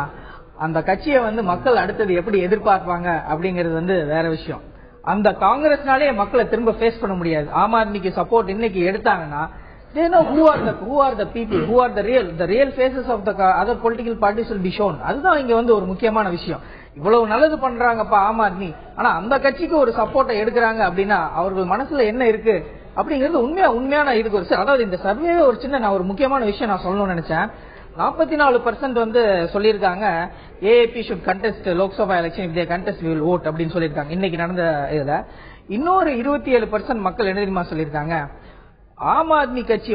அந்த கட்சியை மக்கள் அடுத்தது எப்படி எதிர்பார்ப்பாங்க அப்படிங்கிறது வேற விஷயம். அந்த காங்கிரஸ்னாலே மக்களை திரும்ப ஃபேஸ் பண்ண முடியாது. ஆம் ஆத்மிக்கு சப்போர்ட் இன்னைக்கு எடுத்தாங்கன்னா they know who are the people, who are the real faces of the other political parties will be shown. அதுதான் இங்க ஒரு முக்கியமான விஷயம். இவ்வளவு நல்லது பண்றாங்கப்பா ஆம் ஆத்மி, ஆனா அந்த கட்சிக்கு ஒரு சப்போர்ட்டை எடுக்கிறாங்க அப்படின்னா அவர்கள் மனசுல என்ன இருக்கு அப்படிங்கிறது உண்மையான இதுக்கு ஒரு அதாவது இந்த சர்வே ஒரு சின்ன நான் ஒரு முக்கியமான விஷயம் நான் சொல்லணும்னு நினைச்சேன். 44% சொல்லியிருக்காங்க AAB should contest Lok Sabha election, if they contest we will vote அப்படின்னு சொல்லியிருக்காங்க இன்னைக்கு நடந்த இதுல. இன்னொரு 27% மக்கள் என்ன தெரியுமா சொல்லியிருக்காங்க, ஆம் ஆத்மி கட்சி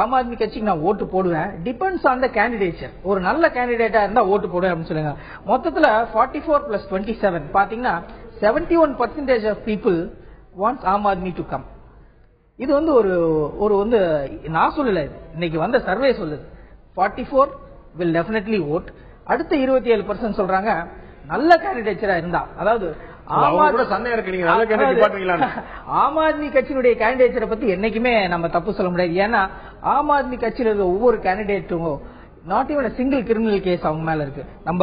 ஆம் ஆத்மி கட்சிக்கு நான் ஓட்டு போடுவேன், டிபெண்ட்ஸ் ஆன் த கேண்டிடேச்சர். ஒரு நல்ல கேண்டிடேட்டா இருந்தா ஓட்டு போடுவேன் அப்படின்னு சொல்லுங்க. மொத்தத்துல 44 + 27 பாத்தீங்கன்னா 71% of people wants Aam Aadmi to come. இது ஒரு நான் சொல்லல, இன்னைக்கு வந்த சர்வே சொல்லுது. 44 will definitely vote. அடுத்த 27% சொல்றாங்க நல்ல கேண்டிடேச்சரா இருந்தா, அதாவது ஆம் ஆத்மி கட்சியினுடைய கேண்டிடேட்டரை பத்தி என்னைக்குமே நம்ம தப்பு சொல்ல முடியாது. ஏன்னா ஆம் ஆத்மி கட்சியில இருக்க ஒவ்வொரு கேண்டிடேட்டும் not even single criminal case அவங்க மேல இருக்கு. நம்ம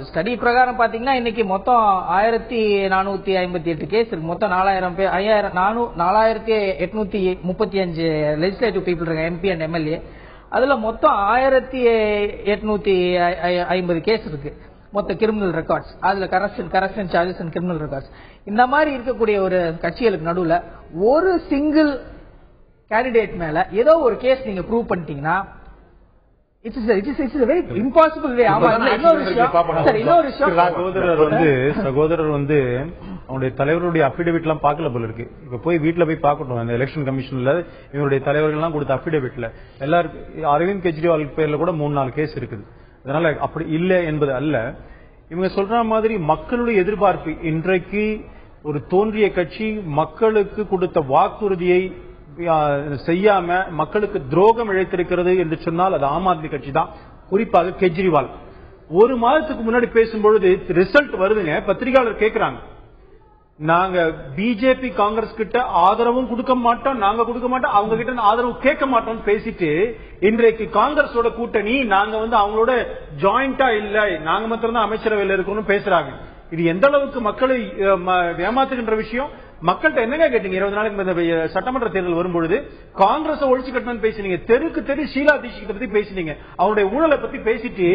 ஸ்டடி பிரகாரம் பாத்தீங்கன்னா இன்னைக்கு மொத்தம் 1458 கேஸ் இருக்கு. மொத்தம் 4835 லெஜிஸ்லேட்டிவ் பீப்புள் இருக்காங்க, எம்பி அண்ட் எம்எல்ஏ. அதுல மொத்தம் 1850 கேஸ் இருக்கு, மொத்த கிரிமினல் ரெக்கார்ட்ஸ். அதுல corruption charges and criminal records. இந்த மாதிரி இருக்கக்கூடிய ஒரு கட்சிகளுக்கு நடுவுல ஒரு சிங்கிள் கேண்டிடேட் மேல ஏதோ ஒரு கேஸ் நீங்க ப்ரூவ் பண்ணிட்டீங்கன்னா சகோதரர் வந்து அவனுடைய தலைவருடைய அபிடேவிட் எல்லாம் பாக்கல போல இருக்கு. இப்ப போய் வீட்டுல போய் பாக்கட்டும். அந்த எலெக்ஷன் கமிஷன்ல இவருடைய தலைவர்கள் எல்லாம் கொடுத்த அபிடேவிட்ல எல்லாருக்கும் அரவிந்த் கெஜ்ரிவால் பேர்ல கூட 3-4 கேஸ் இருக்குது. அதனால அப்படி இல்லை என்பது அல்ல. இவங்க சொல்ற மாதிரி மக்களுடைய எதிர்பார்ப்பு இன்றைக்கு ஒரு தோன்றிய கட்சி மக்களுக்கு கொடுத்த வாக்குறுதியை செய்யாம மக்களுக்கு துரோகம் இழைத்திருக்கிறது என்று சொன்னால் அது ஆம் ஆத்மி கட்சி தான். குறிப்பாக கெஜ்ரிவால் ஒரு மாதத்துக்கு முன்னாடி பேசும்பொழுது ரிசல்ட் வருதுங்க, பத்திரிகையாளர் கேட்கிறாங்க, நாங்க பிஜேபி காங்கிரஸ் கிட்ட ஆதரவும் கொடுக்க மாட்டோம், நாங்க கொடுக்க மாட்டோம், அவங்க கிட்ட ஆதரவு கேட்க மாட்டோம் பேசிட்டு இன்றைக்கு காங்கிரஸோட கூட்டணி நாங்க வந்து அவங்களோட ஜாயிண்டா இல்ல, நாங்க மாத்திரம் தான் அமைச்சரவையில் இருக்கணும் பேசுறாங்க. இது எந்த அளவுக்கு மக்களை ஏமாத்துகின்ற விஷயம். மக்கள்கிட்ட என்னங்க கேட்டீங்க? 20 நாளைக்கு சட்டமன்ற தேர்தல் வரும்பொழுது காங்கிரஸ் ஒழிச்சு கட்டணும்னு பேசினீங்க, தெருக்கு தெரு ஷீலா தீட்சித் பத்தி பேசினீங்க, அவருடைய ஊழலை பத்தி பேசிட்டு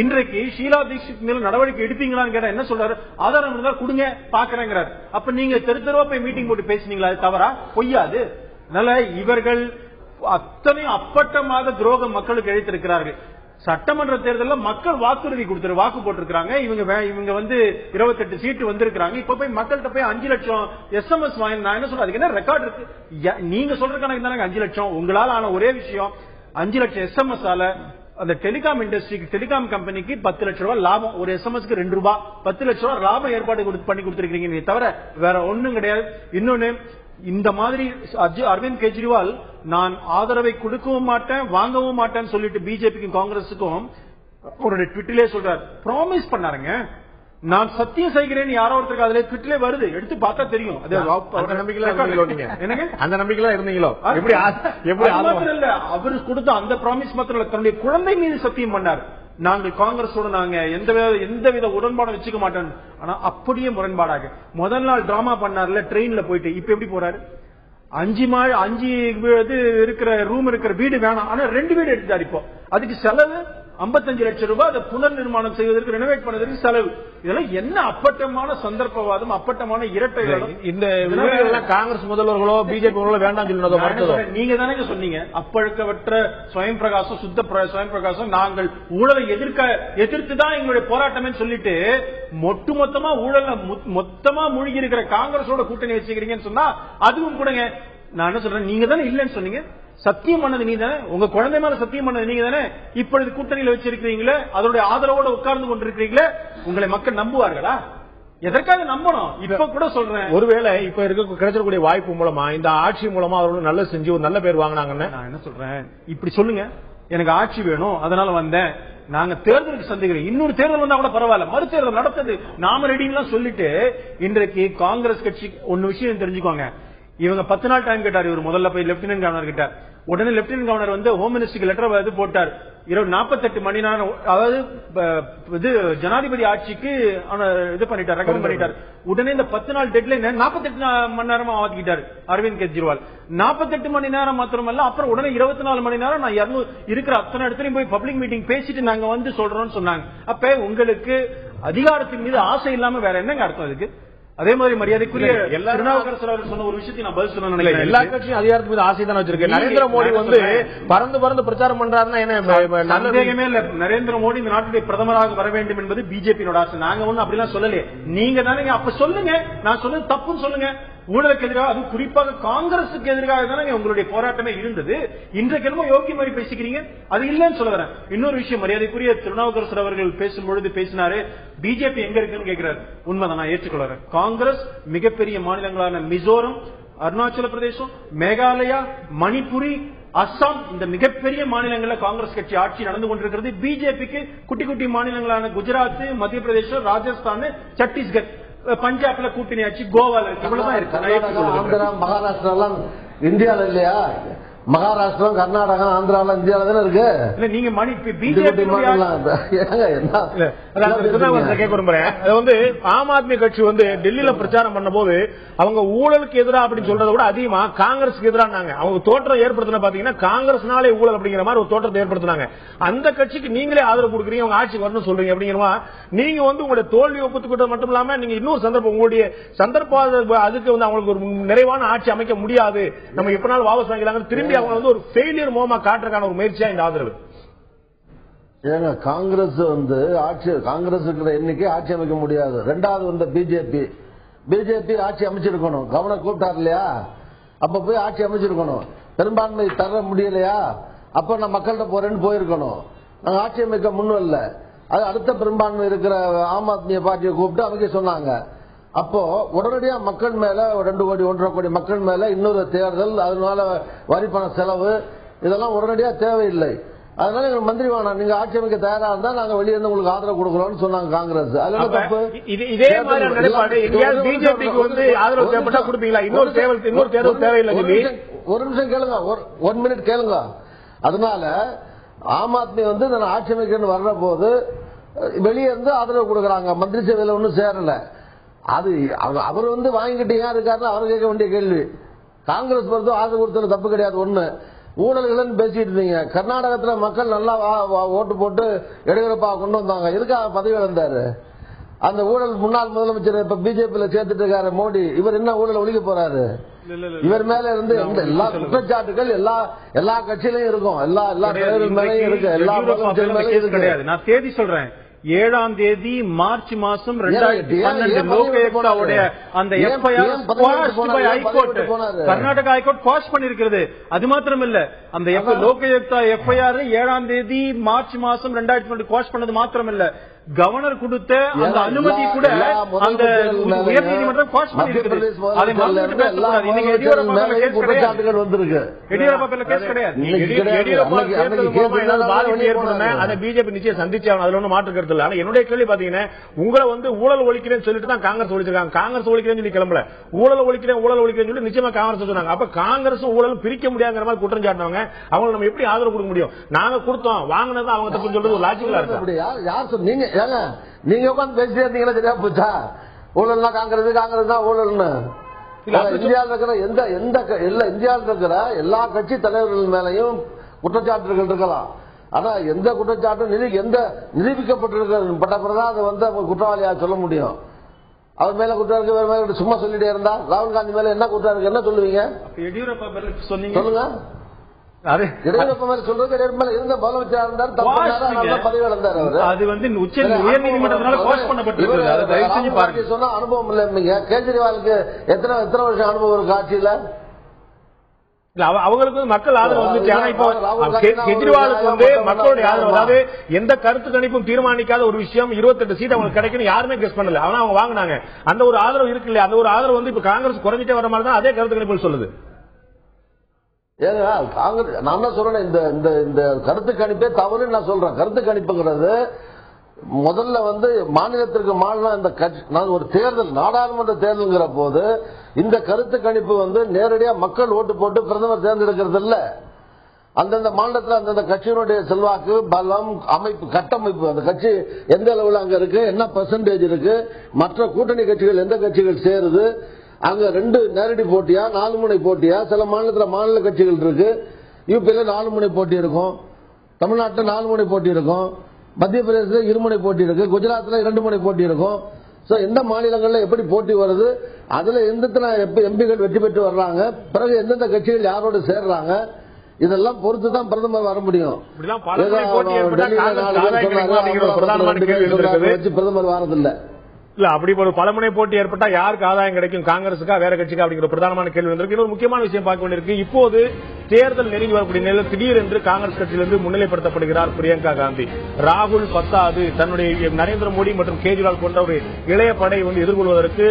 இன்றைக்கு ஷீலா தீட்சித் மேல நடவடிக்கை எடுப்பீங்களான்னு கேட்டா என்ன சொல்றாரு? ஆதாரம் இருந்தா கொடுங்க பாக்குறேங்கிறாரு. அப்ப நீங்க தெரு தெருவா போய் மீட்டிங் போட்டு பேசினீங்களா? அது தவறா? பொய்யாது. அதனால இவர்கள் அத்தனை அப்பட்டமாக துரோகம் மக்களுக்கு இழைத்திருக்கிறார்கள். சட்டமன்ற தேர்தலில் மக்கள் வாக்குறுதி கொடுத்து வாக்கு போட்டிருக்காங்க. இவங்க வந்து 28 சீட்டு வந்திருக்காங்க. இப்ப போய் மக்கள்கிட்ட போய் 5 லட்சம் SMS வாங்கி நான் என்ன சொல்றேன்? அதுக்கு என்ன ரெக்கார்ட் இருக்கு? நீங்க சொல்ற கணக்கு தானே 5 லட்சம். உங்களால ஆன ஒரே விஷயம் 5 லட்சம் SMS ஆல அந்த டெலிகாம் இண்டஸ்ட்ரிக்கு டெலிகாம் கம்பெனிக்கு 10 லட்சம் ரூபாய் லாபம், ஒரு SMSக்கு 2 ரூபாய், 10 லட்சம் ரூபாய் லாபம் ஏற்பாடு பண்ணி கொடுத்திருக்கீங்க தவிர வேற ஒண்ணும் கிடையாது. இன்னொன்னு, இந்த மாதிரி அரவிந்த் கெஜ்ரிவால் நான் ஆதரவை கொடுக்கவும் மாட்டேன் வாங்கவும் மாட்டேன்னு சொல்லிட்டு பிஜேபிக்கும் காங்கிரஸுக்கும் ஒரு ட்விட்டிலே சொல்றாரு, ப்ராமிஸ் பண்ணாருங்க, நான் சத்தியம் செய்கிறேன் யாரோ ஒருத்தருக்கு அதுல ட்விட்டிலே வருது, எடுத்து பார்த்தா தெரியும். அந்த நம்பிக்கையில இருந்தீங்களோ? இல்ல, அவரு கொடுத்த அந்த ப்ராமிஸ் மாத்திரம் தன்னுடைய குழந்தை மீது சத்தியம் பண்ணார், நாங்கள் காங்கிரஸோட நாங்க எந்தவித உடன்பாடும் வச்சுக்க மாட்டோம். ஆனா அப்படியே முரண்பாடாக முதல் நாள் டிராமா பண்ணார்ல ட்ரெயின்ல போயிட்டு, இப்ப எப்படி போறாரு? 5 இருக்கிற ரூம் இருக்கிற வீடு வேணாம், ஆனா 2 வீடு எடுத்தாரு. இப்போ அதுக்கு செலவு 55 லட்சம் ரூபாய், அதை புனர் நிர்மாணம் செய்வதற்கு ரெனோவேட் பண்ணதற்கு செலவு. இதெல்லாம் என்ன அப்பட்டமான சந்தர்ப்பவாதம், அப்பட்டமான இரட்டை. இந்த காங்கிரஸ் முதல்வர்களோ பிஜேபி வேண்டாம் சொன்னதோ நீங்க தானே சொன்னீங்க. அப்பழுக்கவற்ற ஸ்வயம் பிரகாசம், சுத்த ஸ்வயம் பிரகாசம், நாங்கள் ஊழலை எதிர்த்துதான் எங்களுடைய போராட்டமே சொல்லிட்டு மொத்தமா ஊழல மொத்தமா மூழ்கி இருக்கிற காங்கிரஸோட கூட்டணி வச்சுக்கிறீங்கன்னு சொன்னா அதுவும் கூடங்க. நான் என்ன சொல்றேன், நீங்க தானே இல்லன்னு சொன்னீங்க, சத்தியம் பண்ணது நீ தானே, உங்க குழந்தை மேல சத்தியம் பண்ணது நீங்க தானே, இப்பொழுது கூட்டணியில வச்சிருக்கீங்களே, அதோட ஆதரவோட உட்கார்ந்து கொண்டிருக்கீங்களே, உங்களை மக்கள் நம்புவார்களா? எதற்காக நம்பணும்? இப்ப கூட சொல்றேன், ஒருவேளை இப்ப கிடைச்சிருக்கூடிய வாய்ப்பு மூலமா இந்த ஆட்சி மூலமா அவர்கள் நல்ல செஞ்சு ஒரு நல்ல பேர் வாங்கினாங்கன்னு நான் என்ன சொல்றேன், இப்படி சொல்லுங்க, எனக்கு ஆட்சி வேணும் அதனால வந்தேன், நாங்க தேர்தலுக்கு சந்திக்கிறோம், இன்னொரு தேர்தல் வந்தா கூட பரவாயில்ல, மறு தேர்தல் நடத்தது நாம ரெடிலாம் சொல்லிட்டு இன்றைக்கு காங்கிரஸ் கட்சி ஒன்னு விஷயம் தெரிஞ்சுக்கோங்க. இவங்க 10 நாள் டைம் கேட்டார். இவர் முதல்ல போய் லெப்டினன்ட் கவர்னர் கிட்ட, உடனே லெப்டினன்ட் கவர்னர் வந்து ஹோம் மினிஸ்டருக்கு லெட்டர் போட்டார். 48 மணி நேரம், அதாவது இது ஜனாதிபதி ஆட்சிக்கு இது பண்ணிட்டார், ரெக்கமெண்ட் பண்ணிட்டார். உடனே இந்த 10 நாள் டெட்லைன் 48 மணி நேரமா ஆக்கிட்டாரு அரவிந்த் கெஜ்ரிவால். 48 மணி நேரம் மாத்திரமல்ல, அப்புறம் உடனே 24 மணி நேரம் நான் 200 இருக்கிற அத்தனை இடத்துலயும் போய் பப்ளிக் மீட்டிங் பேசிட்டு நாங்க வந்து சொல்றோம்னு சொன்னாங்க. அப்ப உங்களுக்கு அதிகாரத்தின் மீது ஆசை இல்லாம வேற என்னங்க அர்த்தம் இதுக்கு? அதே மாதிரி மரியாதைக்குரிய திருநாவுக்கரசர் சொன்ன ஒரு விஷயத்தை நான் பதில் சொல்ல நினைக்கிறேன். எல்லா கட்சியும் அதிகாரத்து மீது ஆசை தான் வச்சிருக்கேன். நரேந்திர மோடி வந்து பறந்து பிரச்சாரம் பண்றாருன்னா என்ன சந்தேகமே இல்ல. நரேந்திர மோடி இந்த நாட்டுடைய பிரதமராக வர வேண்டும் என்பது பிஜேபியோட ஆசை. நாங்க ஒண்ணு அப்படிலாம் சொல்லலையே, நீங்க தானே அப்ப சொல்லுங்க, நான் சொன்னது தப்புன்னு சொல்லுங்க. ஊழலுக்கு எதிராக, அது குறிப்பாக காங்கிரசுக்கு எதிராக தானே உங்களுடைய போராட்டமே இருந்தது. இன்றைக்கு என்னமோ யோகி மாதிரி பேசிக்கிறீங்க, அது இல்லன்னு சொல்ல வரேன். இன்னொரு விஷயம், மரியாதைக்குரிய திருநாவுக்கரசர் அவர்கள் பேசும்பொழுது பேசினாரு, பிஜேபி எங்க இருக்குன்னு கேட்கிறாரு. உண்மைதான், நான் ஏற்றுக்கொள்றேன். காங்கிரஸ் மிகப்பெரிய மாநிலங்களான மிசோரம், அருணாச்சல பிரதேசம், மேகாலயா, மணிப்புரி, அஸ்ஸாம், இந்த மிகப்பெரிய மாநிலங்களில் காங்கிரஸ் கட்சி ஆட்சி நடந்து கொண்டிருக்கிறது. பிஜேபிக்கு குட்டி குட்டி மாநிலங்களான குஜராத், மத்திய பிரதேசம், ராஜஸ்தான், சத்தீஸ்கர், பஞ்சாப்ல கூட்டணி ஆட்சி, கோவால இவ்வளவுதான் இருக்கு. ஆந்திரா, மகாராஷ்டிரா எல்லாம் இந்தியால இல்லையா? மகாராஷ்டிரா, கர்நாடகா, ஆந்திரால இந்தியால தானே இருக்கு. நீங்க ஆம் ஆத்மி கட்சி வந்து டெல்லியில பிரச்சாரம் பண்ண போது அவங்க ஊழலுக்கு எதிராக அப்படின்னு சொல்றதை விட அதிகமா காங்கிரஸுக்கு எதிரானாங்க. அவங்க தோற்றம் ஏற்படுத்தின பாத்தீங்கன்னா காங்கிரஸ்னாலே ஊழல் அப்படிங்கிற மாதிரி ஒரு தோற்றத்தை ஏற்படுத்தினாங்க. அந்த கட்சிக்கு நீங்களே ஆதரவு கொடுக்குறீங்க, அவங்க ஆட்சி வரணும்னு சொல்றீங்க. அப்படிங்கிறமா நீங்க வந்து உங்களுடைய தோல்வி ஒப்புத்துக்கிட்டது மட்டும் இல்லாம நீங்க இன்னொரு சந்தர்ப்பம், உங்களுடைய சந்தர்ப்பம் அதுக்கு வந்து அவங்களுக்கு ஒரு நிறைவான ஆட்சி அமைக்க முடியாது, நம்ம எப்பனாலும் வாபஸ் வாங்கிக்கலாம், திரும்பி அவங்க வந்து ஒரு ஃபெயிலியர் மோமா காட்டுறதுக்கான ஒரு முயற்சியா இந்த ஆதரவு. ஏங்க காங்கிரஸ் காங்கிரஸ் இருக்கிற எண்ணிக்கை ஆட்சி அமைக்க முடியாது. ரெண்டாவது வந்த பிஜேபி ஆட்சி அமைச்சிருக்கணும். கவர்னர் கூப்பிட்டார் இல்லையா, அப்ப போய் ஆட்சி அமைச்சிருக்கணும். பெரும்பான்மை தர முடியலையா, அப்ப நான் மக்கள்கிட்ட போறேன்னு போயிருக்கணும். நாங்க ஆட்சி அமைக்க முன்வரல. அது அடுத்த பெரும்பான்மை இருக்கிற ஆம் ஆத்மி பார்ட்டியை கூப்பிட்டு அமைக்க சொன்னாங்க. அப்போ உடனடியா மக்கள் மேல 2 கோடி 1.5 கோடி மக்கள் மேல இன்னொரு தேர்தல், அதனால வரிப்பண செலவு, இதெல்லாம் உடனடியா தேவையில்லை. அதனால எங்களுக்கு மந்திரி வேணாம், நீங்க ஆட்சி அமைக்க தயாரா இருந்தா நாங்க வெளியே இருந்து உங்களுக்கு ஆதரவு கொடுக்கறோம்னு சொன்னாங்க காங்கிரஸ். அதனால தப்பு. இதே மாதிரி நிலைப்பாடு எங்கேயாவது பிஜேபிக்கு வந்து ஆதரவு தேவைப்பட்டா கொடுப்பீங்களா? இன்னொரு தேர்தல் தேவையில்லை. ஒரு நிமிஷம் கேளுங்க, 1 மினிட் கேளுங்க. அதனால ஆம் ஆத்மி வந்து நான் ஆட்சி அமைக்கன்னு வர்ற போது வெளியே இருந்து ஆதரவு கொடுக்கறாங்க. மந்திரி சேவையில ஒன்னும் சேரல. அது அவர் வந்து வாங்கிக்கிட்டு ஏன் இருக்காருன்னு அவர் கேட்க வேண்டிய கேள்வி. காங்கிரஸ் பொறுத்த ஆதரவு கொடுத்தது தப்பு கிடையாது. ஒண்ணு ஊழல்கள் பேசிட்டு இருந்தீங்க. கர்நாடகத்துல மக்கள் நல்லா ஓட்டு போட்டு எடியூரப்பா கொண்டு வந்தாங்க. எதுக்காக பதவி இழந்தாரு? அந்த ஊழல் முன்னாள் முதலமைச்சர் இப்ப பிஜேபியில சேர்த்துட்டு இருக்காரு மோடி. இவர் என்ன ஊழல் ஒழிக்க போறாரு? இவர் மேல இருந்து எல்லா குற்றச்சாட்டுகள் எல்லா கட்சியிலையும் இருக்கும். எல்லா மேலையும் இருக்கு. எல்லா முதலமைச்சர் கிடையாது. நான் தேதி சொல்றேன். 7ஆம் தேதி மார்ச் மாசம் 2012 லோகாயுக்தாவுடைய அந்த எஃப்ஐஆர் கர்நாடகா ஹைகோர்ட் பாஸ் பண்ணிருக்கிறது. அது மாத்திரம் இல்ல, அந்த லோகாயுக்தா எஃப்ஐஆர் 7ஆம் தேதி மார்ச் மாசம் 2012 பாஸ் பண்ணது மாத்திரம் இல்ல, கவர்னர் கொடுத்த அந்த அனுமதி கூட அந்த உயர்நீதிமன்றம் பாஸ் பண்ணிருக்கிறது. அதை மறந்துட்டு பேசக்கூடாது. இன்னைக்கு எடியூரப்பா வந்திருக்கு. எடியூரப்பா பேர்ல கேஸ் கிடையாது. எடியூரப்பா அதை பிஜேபி நிச்சயம் சந்திச்சு அதுல ஒன்றும் மாற்று கருத்து இல்ல. ஆனா என்னுடைய கேள்வி பாத்தீங்கன்னா, உங்களை வந்து ஊழல் ஒழிக்கிறேன்னு சொல்லிட்டு தான் காங்கிரஸ் ஒழிச்சிருக்காங்க. காங்கிரஸ் ஒழிக்கிறேன்னு சொல்லி கிளம்பல, ஊழல் ஒழிக்கிறேன்னு சொல்லி நிச்சயமா காங்கிரஸ் சொன்னாங்க. அப்ப காங்கிரஸ் ஊழல் பிரிக்க முடியாங்கிற மாதிரி குற்றம் சாட்டினவங்க அவங்க நம்ம எப்படி ஆதரவு கொடுக்க முடியும்? நாங்க கொடுத்தோம், வாங்கினது அவங்க தப்பு சொல்றது ஒரு லாஜிக்கலா இருக்கு. யார் சொன்னீங்க? நீங்க உட்காந்து பேசிட்டே இருந்தீங்களா? சரியா போச்சா? ஊழல்னா காங்கிரஸ் தான் ஊழல்னு இந்தியாவில் இருக்கிற இந்தியாவில் இருக்கிற எல்லா கட்சி தலைவர்கள் மேலையும் குற்றச்சாட்டுகள் இருக்கலாம். ஆனா எந்த குற்றச்சாட்டும் நிரூபிக்கப்பட்டிருக்கப்பட்டதான் அதை வந்து அவங்க குற்றவாளியா சொல்ல முடியும். அவர் மேல குற்றம் இருக்கு, வேற மேல சும்மா சொல்லிட்டே இருந்தா ராகுல் காந்தி மேல என்ன குற்றம் இருக்கு என்ன சொல்லுவீங்க? சொல்லுங்க. அனுபவம் இல்ல. கேஜ்ரிவாலுக்கு எத்தனை வருஷம் அனுபவம் இருக்கு ஆட்சியில? அவங்களுக்கு மக்கள் ஆதரவு வந்துச்சு. ஆனா இப்போ கெஜ்ரிவாலுக்கு வந்து மக்களுடைய ஆதரவு, அதாவது எந்த கருத்து கணிப்பும் தீர்மானிக்காத ஒரு விஷயம் 28 சீட் அவங்களுக்கு கிடைக்கும் யாருமே கெஸ் பண்ணல. ஆனா அவங்க வாங்கினாங்க. அந்த ஒரு ஆதரவு இருக்கு இல்லையா? அந்த ஒரு ஆதரவு வந்து இப்ப காங்கிரஸ் குறைஞ்சிட்டே வர மாதிரி தான் அதே கருத்து கணிப்பு சொல்லுது. ஏங்க காங்கிரஸ் நான் தான் சொல்றேன், இந்த கருத்து கணிப்பே தவறுன்னு நான் சொல்றேன். கருத்து கணிப்புங்கிறது முதல்ல வந்து மாநிலத்திற்கு மாநிலம் இந்த நான் ஒரு தேர்தல் நாடாளுமன்ற தேர்தல்ங்கிற போது இந்த கருத்து கணிப்பு வந்து நேரடியா மக்கள் ஓட்டு போட்டு பிரதமர் தேர்ந்தெடுக்கிறது இல்ல. அந்தந்த மாநிலத்தில் அந்தந்த கட்சியினுடைய செல்வாக்கு பலம் அமைப்பு கட்டமைப்பு அந்த கட்சி எந்த அளவில் அங்க இருக்கு, என்ன பெர்சன்டேஜ் இருக்கு, மற்ற கூட்டணி கட்சிகள் எந்த கட்சிகள் சேருது, அங்க 2 நேரடி போட்டியா 4 முனை போட்டியா, சில மாநிலத்தில் மாநில கட்சிகள் இருக்கு, யூபியில 4 முனை போட்டி இருக்கும், தமிழ்நாட்டில் 4 முனை போட்டி இருக்கும், மத்திய பிரதேசத்தில் 2 முனை போட்டி இருக்கு, குஜராத்தில் 2 முனை போட்டி இருக்கும். எந்த மாநிலங்கள்ல எப்படி போட்டி வருது, அதுல எந்த எம்பிகள் வெற்றி பெற்று வர்றாங்க, பிறகு எந்தெந்த கட்சிகள் யாரோடு சேர்றாங்க, இதெல்லாம் பொறுத்து தான் பிரதமர் வர முடியும். பிரதமர் வரதில்லை இல்ல. அப்படி ஒரு பலமுனை போட்டி ஏற்பட்டா யாருக்கு ஆதாயம் கிடைக்கும், காங்கிரசுக்கா வேற கட்சிக்கா அப்படிங்கிற பிரதானமான கேள்வி வந்திருக்கு. இன்னொரு முக்கியமான விஷயம் பார்க்க வேண்டியிருக்கு. இப்போது தேர்தல் நெருங்கி வரக்கூடிய நிலையில் திடீரென்று காங்கிரஸ் கட்சியிலிருந்து முன்னிலைப்படுத்தப்படுகிறார் பிரியங்கா காந்தி. ராகுல் பத்தாது, தன்னுடைய நரேந்திர மோடி மற்றும் கேஜ்ரிவால் போன்ற ஒரு இளைய படை வந்து எதிர்கொள்வதற்கு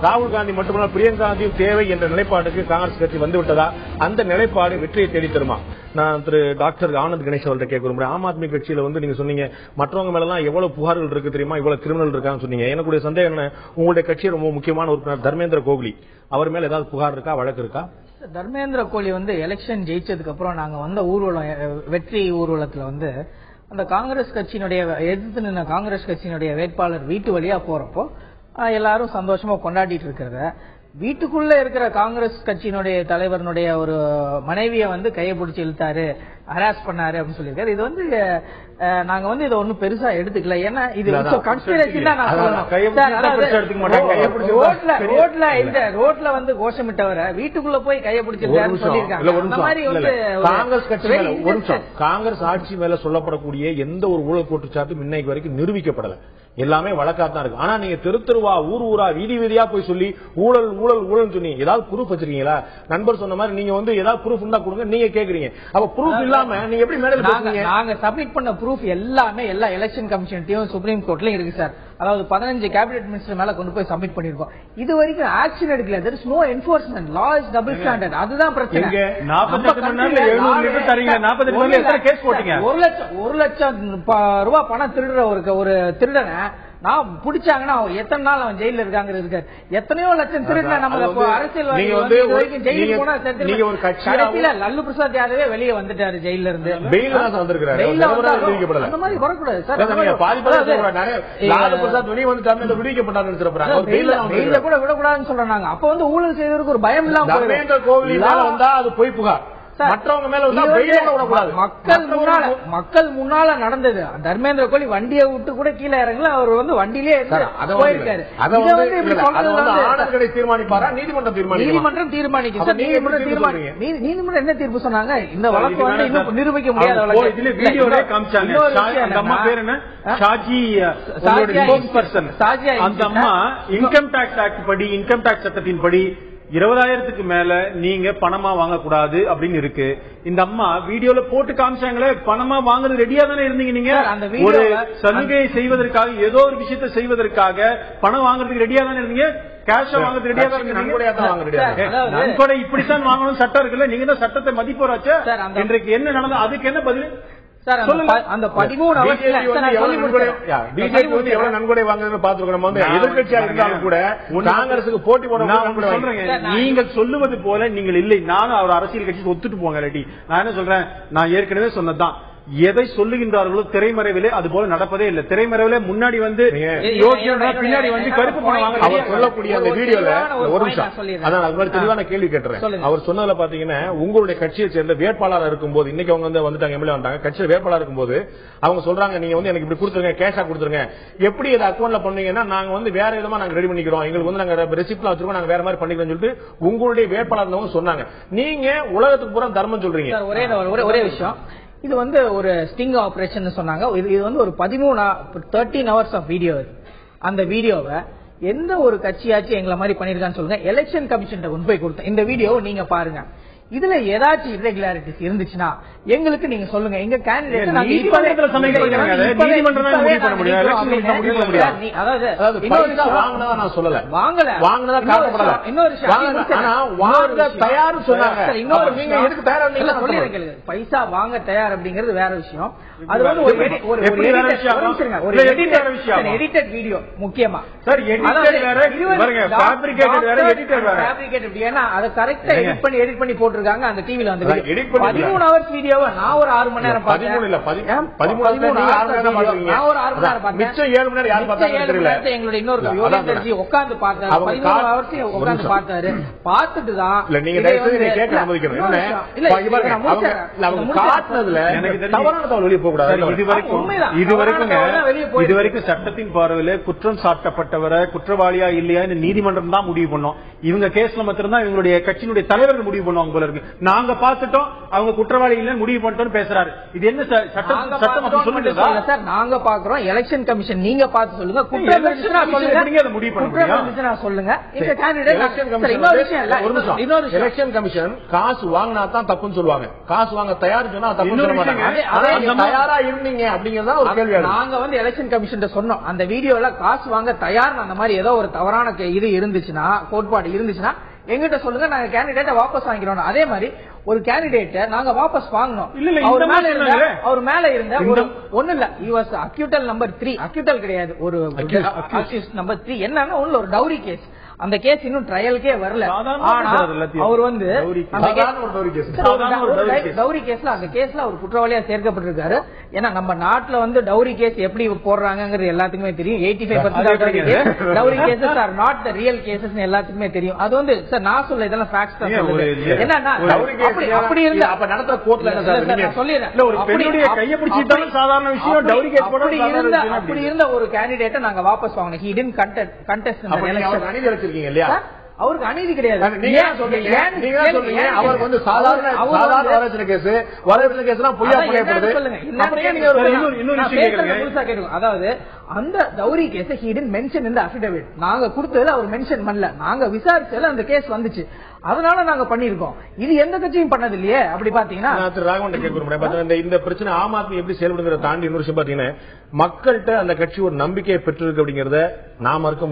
ராகுல் காந்தி மட்டுமல்ல பிரியங்கா காந்தியும் தேவை என்ற நிலைப்பாட்டுக்கு காங்கிரஸ் கட்சி வந்துவிட்டதா? அந்த நிலைப்பாடு வெற்றியை தேடி தருமா? நான் திரு டாக்டர் ஆனந்த் கணேஷ் அவர்கிட்ட கேட்க விரும்புறேன். ஆம் ஆத்மி கட்சியில வந்து நீங்க சொன்னீங்க மற்றவங்க மேலாம் எவ்வளவு புகார்கள் இருக்கு தெரியுமா, இவ்வளவு கிரிமினல் இருக்கான்னு சொன்னீங்க. எனக்கு சந்தேகம் என்ன, உங்களுடைய கட்சி ரொம்ப முக்கியமான உறுப்பினர் தர்மேந்திர கோகலி, அவர் மேல ஏதாவது புகார் இருக்கா, வழக்கு இருக்கா? தர்மேந்திர கோகலி வந்து எலெக்ஷன் ஜெயிச்சதுக்கு அப்புறம் நாங்க வந்த ஊர்வலம் வெற்றி ஊர்வலத்துல வந்து அந்த காங்கிரஸ் கட்சியினுடைய எதிர்த்து நின்ன காங்கிரஸ் கட்சியினுடைய வேட்பாளர் வீட்டு வழியா போறப்போ எல்லாரும் சந்தோஷமா கொண்டாடிட்டு இருக்கிறத, வீட்டுக்குள்ள இருக்கிற காங்கிரஸ் கட்சியினுடைய தலைவருடைய ஒரு மனைவியை வந்து கையை பிடிச்சி இழுத்தாரு, ஹராஸ் பண்ணாரு அப்படின்னு சொல்லியிருக்காரு. இது வந்து நாங்க வந்து இதை ஒன்னும் பெருசா எடுத்துக்கல. ஏன்னா இது கன்ஸ்பிரசி தான் நான் ரோட்ல வந்து கோஷமிட்டவரை வீட்டுக்குள்ள போய் கையை பிடிச்சிருக்காருன்னு சொல்லியிருக்காங்க. அந்த மாதிரி வந்து காங்கிரஸ் ஆட்சி மேல சொல்லப்படக்கூடிய எந்த ஒரு ஊழல் குற்றச்சாட்டும் இன்னைக்கு வரைக்கும் நிரூபிக்கப்படல. எல்லாமே வழக்காத்தான் இருக்கு. ஆனா நீங்க தெருவா ஊர் ஊரா வீதி வீதியா போய் சொல்லி ஊழல் ஊழல் ஊழல் சொன்னீங்க. ஏதாவது ப்ரூஃப் வச்சிருக்கீங்களா? நண்பர் சொன்ன மாதிரி நீங்க வந்து ஏதாவது ப்ரூஃப் இருந்தா கொடுங்க, நீங்க கேக்குறீங்க. அப்ப ப்ரூஃப் இல்லாம நீங்க எப்படி மேடையில பேசுறீங்க? நாங்க சப்மிட் பண்ண ப்ரூஃப் எல்லாமே எல்லா எலெக்ஷன் கமிஷன்ட்லயும் சுப்ரீம் கோர்ட்லயும் இருக்கு சார். அதாவது 15 கேபினெட் மினிஸ்டர் மேல கொண்டு போய் சப்மிட் பண்ணிருக்கோம். இது வரைக்கும் ஆக்ஷன் எடுக்கல. there is no enforcement. law is double standard. அதுதான் பிரச்சனை. 48 மணி நேரத்துல 700 லிட்டர் தரீங்க. 48 மணி நேரத்துல கேஸ் போட்டீங்க. 1 லட்சம் ரூபாய் பணம் திருடுற ஒரு திருடனை நான் பிடிச்சாங்கன்னா எத்தனை நாள் அவன் ஜெயில இருக்காங்க. எத்தனையோ லட்சம் திருடன நம்ம அரசியல்வாதி ஜெயிலுக்கு போனா கடைசியில லல்லு பிரசாத் யாதவே வெளியே வந்துட்டாரு ஜெயில இருந்து. அந்த மாதிரி வரக்கூடாது சார். ஜெயில கூட விடக்கூடாதுன்னு சொல்றாங்க. அப்ப வந்து ஊழல் செய்வதற்கு ஒரு பயம் இல்லாம கோவில் வந்தா அது போய் புகார் மற்றவங்க மேல மக்கள் முன்னால நடந்தது. தர்மேந்திர கோலி வண்டியை விட்டு கூட கீழே இறங்கல. அவர் வந்து வண்டியிலே போயிருக்காரு. தீர்மானிப்பாரா? நீதிமன்றம் தீர்மானிக்கும். நீதிமன்றம் என்ன தீர்ப்பு சொன்னாங்க? இந்த வழக்கு வந்து இன்னும் நிரூபிக்க முடியாத வழக்கு. அந்த அம்மா இன்கம் டாக்ஸ் ஆக்ட் படி, இன்கம் டாக்ஸ் சட்டத்தின் படி 20,000க்கு மேல நீங்க பணமா வாங்கக்கூடாது அப்படின்னு இருக்கு. இந்த அம்மா வீடியோல போட்டு காமிச்சாங்களே, பணமா வாங்குறது ரெடியா தானே இருந்தீங்க. நீங்க ஒரு சலுகையை செய்வதற்காக, ஏதோ ஒரு விஷயத்தை செய்வதற்காக பணம் வாங்குறதுக்கு ரெடியா தானே இருந்தீங்க. கேஷா வாங்குறது ரெடியா தான் இருந்தீங்க. நன்கொடை இப்படித்தான் வாங்கணும் சட்டம் இருக்குல்ல. நீங்க தான் சட்டத்தை மதிப்போராச்சு. இன்றைக்கு என்ன நடந்தது? அதுக்கு என்ன பதில்? அந்த 13 நன்கொடை வாங்குறது பாத்துருக்கோம். எதிர்கட்சியா இருந்தாலும் கூட காங்கிரசுக்கு போட்டி போட நீங்கள் சொல்லுவது போல நீங்கள் இல்லை. நானும் அவர் அரசியல் கட்சி ஒத்துட்டு போங்க. இல்லாட்டி நான் என்ன சொல்றேன், நான் ஏற்கனவே சொன்னதுதான். எதை சொல்லுகின்றார்களோ திரைமறைவிலே அது போல நடப்பதே இல்லை. திரைமறைவிலே முன்னாடி வந்து பின்னாடி வந்து கருப்பு பணம் அவர் சொல்லக்கூடிய அந்த வீடியோல ஒரு நிமிஷம் அதான் அது மாதிரி தெளிவான கேள்வி கேட்டுறேன். அவர் சொன்னதுல பாத்தீங்கன்னா உங்களுடைய கட்சியை சேர்ந்த வேட்பாளர் இருக்கும்போது, இன்னைக்கு அவங்க வந்துட்டாங்க, எம்எல்ஏ வந்தாங்க, கட்சியில் வேட்பாளர் இருக்கும்போது அவங்க சொல்றாங்க, நீங்க வந்து எனக்கு இப்படி கொடுத்துருங்க, கேஷா கொடுத்துருங்க, எப்படி இதை அக்கௌண்ட்ல பண்ணீங்கன்னா நாங்க வந்து வேற விதமா நாங்க ரெடி பண்ணிக்கிறோம், எங்களுக்கு வந்து நாங்க ரெசிப்ட்லாம் வச்சிருக்கோம், நாங்க வேற மாதிரி பண்ணிக்கிறோம் சொல்லிட்டு உங்களுடைய வேட்பாளர் சொன்னாங்க. நீங்க உலகத்துக்கு பூரா தர்மம் சொல்றீங்க. ஒரே விஷயம், இது வந்து ஒரு ஸ்டிங் ஆபரேஷன் சொன்னாங்க. இது வந்து ஒரு 13 hours ஆஃப் வீடியோ. அந்த வீடியோவை எந்த ஒரு கட்சியாச்சும் எங்களை மாதிரி பண்ணிருக்கான்னு சொல்லுங்க. எலெக்ஷன் கமிஷன் கொண்டு போய் கொடுத்தேன். இந்த வீடியோவை நீங்க பாருங்க. இதுல ஏதாச்சும் இரெகுலாரிட்டிஸ் இருந்துச்சுன்னா எங்களுக்கு நீங்க சொல்லுங்க. எங்க கேண்டிடேட் பைசா வாங்க தயார் அப்படிங்கிறது வேற விஷயம். அது வந்து ஒரு எடிட்டட் வீடியோ முக்கியமா. அதை கரெக்டா எடிட் பண்ணி போட்டிருக்காங்க அந்த டிவில. அந்த 13 hours வீடியோவை நான் ஒரு 6 மணி நேரம் பார்த்தேன். எங்களுடைய இன்னொரு யோகேந்திரஜி உட்கார்ந்து பார்த்தாரு. 13 hours உட்கார்ந்து பார்த்தாரு. பார்த்துட்டு தான் இதுவரைக்கும் சட்டத்தின் பார்வையில குற்றம் சாட்டப்பட்டவரை குற்றவாளியா இல்லையா நீதிமன்றம் தான் முடிவு பண்ணோம். இவங்க கேஸ்ல மாத்திரம் தான் இவங்களுடைய கட்சியினுடைய தலைவர்கள் முடிவு பண்ணுவாங்க போல இருக்கு. நாங்க பார்த்துட்டோம், அவங்க குற்றவாளி இல்ல முடிவு பண்ணிட்டோம் பேசுறாரு. இது என்ன சட்டம் சார்? நாங்க பாக்குறோம். எலெக்ஷன் கமிஷன் நீங்க பார்த்து சொல்லுங்க. முடிவு பண்ண சொல்லுங்க. எலெக்ஷன் கமிஷன் காசு வாங்கினா தான் தப்புன்னு சொல்லுவாங்க. காசு வாங்க தயார் சொன்னா தப்பு சொல்ல மாட்டாங்க. தயாரா இருந்தீங்க அப்படிங்கறத ஒரு கேள்வி. நாங்க வந்து எலெக்ஷன் கமிஷன் சொன்னோம், அந்த வீடியோல காசு வாங்க தயார் அந்த மாதிரி ஏதோ ஒரு தவறான இது இருந்துச்சுன்னா, கோட்பாடு இருந்துச்சுன்னா எங்கிட்ட சொல்லுங்க, நாங்க கேண்டிடேட்டை வாபஸ் வாங்கிக்கிறோம். அதே மாதிரி ஒரு கேண்டிடேட்டை நாங்க வாபஸ் வாங்கணும். அவர் மேல இருந்த ஒண்ணு இல்ல, அக்யூட்டல் நம்பர் 3, அக்யூட்டல் கிடையாது, ஒரு நம்பர் 3 என்னன்னா ஒண்ணு ஒரு டவுரி கேஸ். அந்த கேஸ் இன்னும் ட்ரையலுக்கே வரல. அவர் வந்து டவுரி கேஸ்ல அந்த கேஸ்ல அவர் குற்றவாளியா சேர்க்கப்பட்டிருக்காரு. ஏன்னா நம்ம நாட்டுல வந்து டவுரி கேஸ் எப்படி போடுறாங்கிறது எல்லாத்துக்குமே தெரியும். 85% dowry cases are not the real cases எல்லாத்துக்குமே தெரியும். அது வந்து சார் நான் சொல்ல இதெல்லாம் ஃபேக்ட்ஸ் தான் சொல்லுது. என்னன்னா அப்படி இருந்தா அப்ப நடத்துற கோர்ட்ல நான் சொல்லிடுறேன் சாதாரண விஷயம் டவுரி கேஸ் அப்படி இருந்த ஒரு கேண்டிடேட்டை நாங்க வாபஸ் வாங்கணும். ஹி டிட்ன்ட் கண்டெஸ்ட் இந்த எலெக்ஷன். அநீதி வச்சிருக்கீங்க இல்லையா? அவருக்கு அநீதி கிடையாது. அவர் வந்து சாதாரண வரதட்சணை கேஸ் எல்லாம் பொய்யா புனையப்படுது. அதாவது அந்த dowry case he didn't mention in the affidavit. நாங்க கொடுத்ததுல அவர் மென்ஷன் பண்ணல. நாங்க விசாரிச்சதுல அந்த கேஸ் வந்துச்சு. அதனால நாங்க பண்ணிருக்கோம். இது எந்த கட்சியும் பண்ணது இல்லையே. அப்படி பாத்தீங்கன்னா ராகவன் கேட்க இந்த பிரச்சனை ஆம் ஆத்மி எப்படி செயல்படுங்கிற தாண்டி இன்னொரு விஷயம் பாத்தீங்கன்னா மக்கள்கிட்ட அந்த கட்சி ஒரு நம்பிக்கையை பெற்றிருக்கு அப்படிங்கறத நான் மறுக்க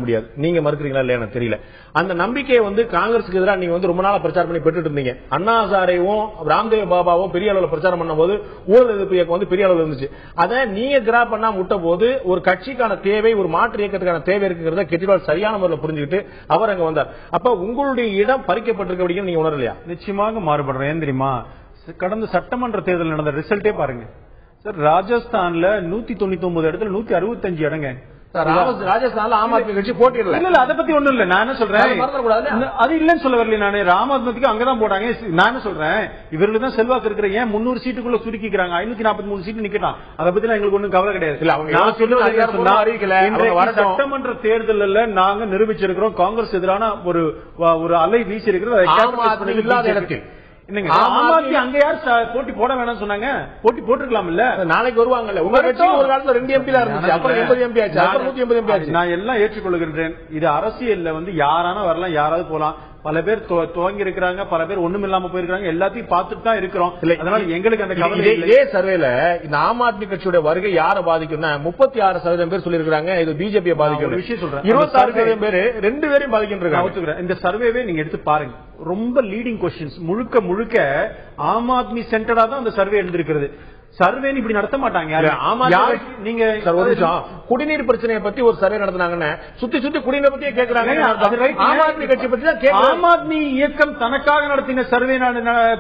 முடியாது. நீங்க மறுக்கிறீங்களா இல்லையா எனக்கு தெரியல. அந்த நம்பிக்கையை வந்து காங்கிரஸுக்கு எதிராக நீங்க வந்து ரொம்ப நாளா பிரச்சாரம் பண்ணி பெற்றுட்டு இருந்தீங்க. அண்ணா ஹசாரேவும் ராம்தேவ் பாபாவும் பெரிய அளவில் பிரச்சாரம் பண்ணும் போது ஊழல் எதிர்ப்பு இயக்கம் வந்து பெரிய அளவில் இருந்துச்சு. அதை நீங்க கிராப் பண்ணா முட்ட போது ஒரு கட்சிக்கான தேவை, ஒரு மாற்று இயக்கத்துக்கான தேவை இருக்குங்கிறத கெஜ்ரிவால் சரியான முறையில் புரிஞ்சுக்கிட்டு அவர் அங்க வந்தார். அப்ப உங்களுடைய இடம் பறிக்கப்பட்டிருக்கு அப்படிங்கிற நீங்க உணரலையா? நிச்சயமாக மாறுபடுறேன். ஏன் தெரியுமா? கடந்த சட்டமன்ற தேர்தல் நடந்த ரிசல்ட்டே பாருங்க சார். ராஜஸ்தான்ல 199 இடத்துல 165 இடங்க. ராஜஸ்தான்ல ஆம் ஆத்மி கட்சி போட்டியிடல. இல்ல அதை பத்தி ஒண்ணும் இல்ல. நான் என்ன சொல்றேன், அது இல்லன்னு சொல்ல வரல. நானு ராம் ஆத்மிக்கு அங்கதான் போட்டாங்க. நான் என்ன சொல்றேன், இவர்களுக்கு தான் செல்வாக்கு இருக்கிற ஏன் 300 சீட்டுக்குள்ள சுருக்கிக்கிறாங்க. 543 சீட்டு நிக்கலாம். அதை பத்தி எங்களுக்கு ஒண்ணும் கவலை கிடையாது. நான் சொல்லுவது சட்டமன்ற தேர்தலில் நாங்க நிரூபிச்சிருக்கிறோம் காங்கிரஸ் எதிரான ஒரு அலை வீசி இருக்கிறது இல்லாத இடத்தில். அங்க யார் போட்டி போட வேணாம் சொன்னாங்க? போட்டி போட்டுருக்கலாம் இல்ல? நாளைக்கு வருவாங்கல்ல. உங்க கட்சி ஒரு காலத்துல 2 MP இருந்துச்சு, அப்புறம் 80 MP ஆச்சு, அப்புறம் 180 MP ஆச்சு. நான் எல்லாம் ஏற்றுக்கொள்கின்றேன். இது அரசியல்ல வந்து யாரான வரலாம், யாராவது போலாம். பல பேர் துவங்கி இருக்கிறாங்க, பல பேர் ஒண்ணும் இல்லாம போயிருக்காங்க. எல்லாத்தையும் பார்த்துட்டு தான் இருக்கிறோம். அதனால எங்களுக்கு அந்த கவலை. இதே சர்வேல இந்த ஆம் ஆத்மி கட்சியோட வருகை யாரை பாதிக்கும்னா 36% பேர் சொல்லிருக்காங்க இது பிஜேபியை பாதிக்கும். விஷயம் சொல்றேன், 26% பேர் 2 பேரையும் பாதிக்கின்றாங்க. இந்த சர்வேவே நீங்க எடுத்து பாருங்க. ரொம்ப லீடிங் கொஸ்டின்ஸ் முழுக்க ஆம் ஆத்மி சென்டரா தான் அந்த சர்வே எழுந்திருக்கிறது. சர்வே இப்படி நடத்த மாட்டாங்க. நீங்க குடிநீர் பிரச்சனையை பத்தி ஒரு சர்வே நடத்தினாங்கன்னா சுத்தி குடிநீர் பத்தியே கேட்கறாங்க. ஆம் ஆத்மி கட்சி பத்தி தான். ஆம் ஆத்மி இயக்கம் தனக்காக நடத்தின சர்வே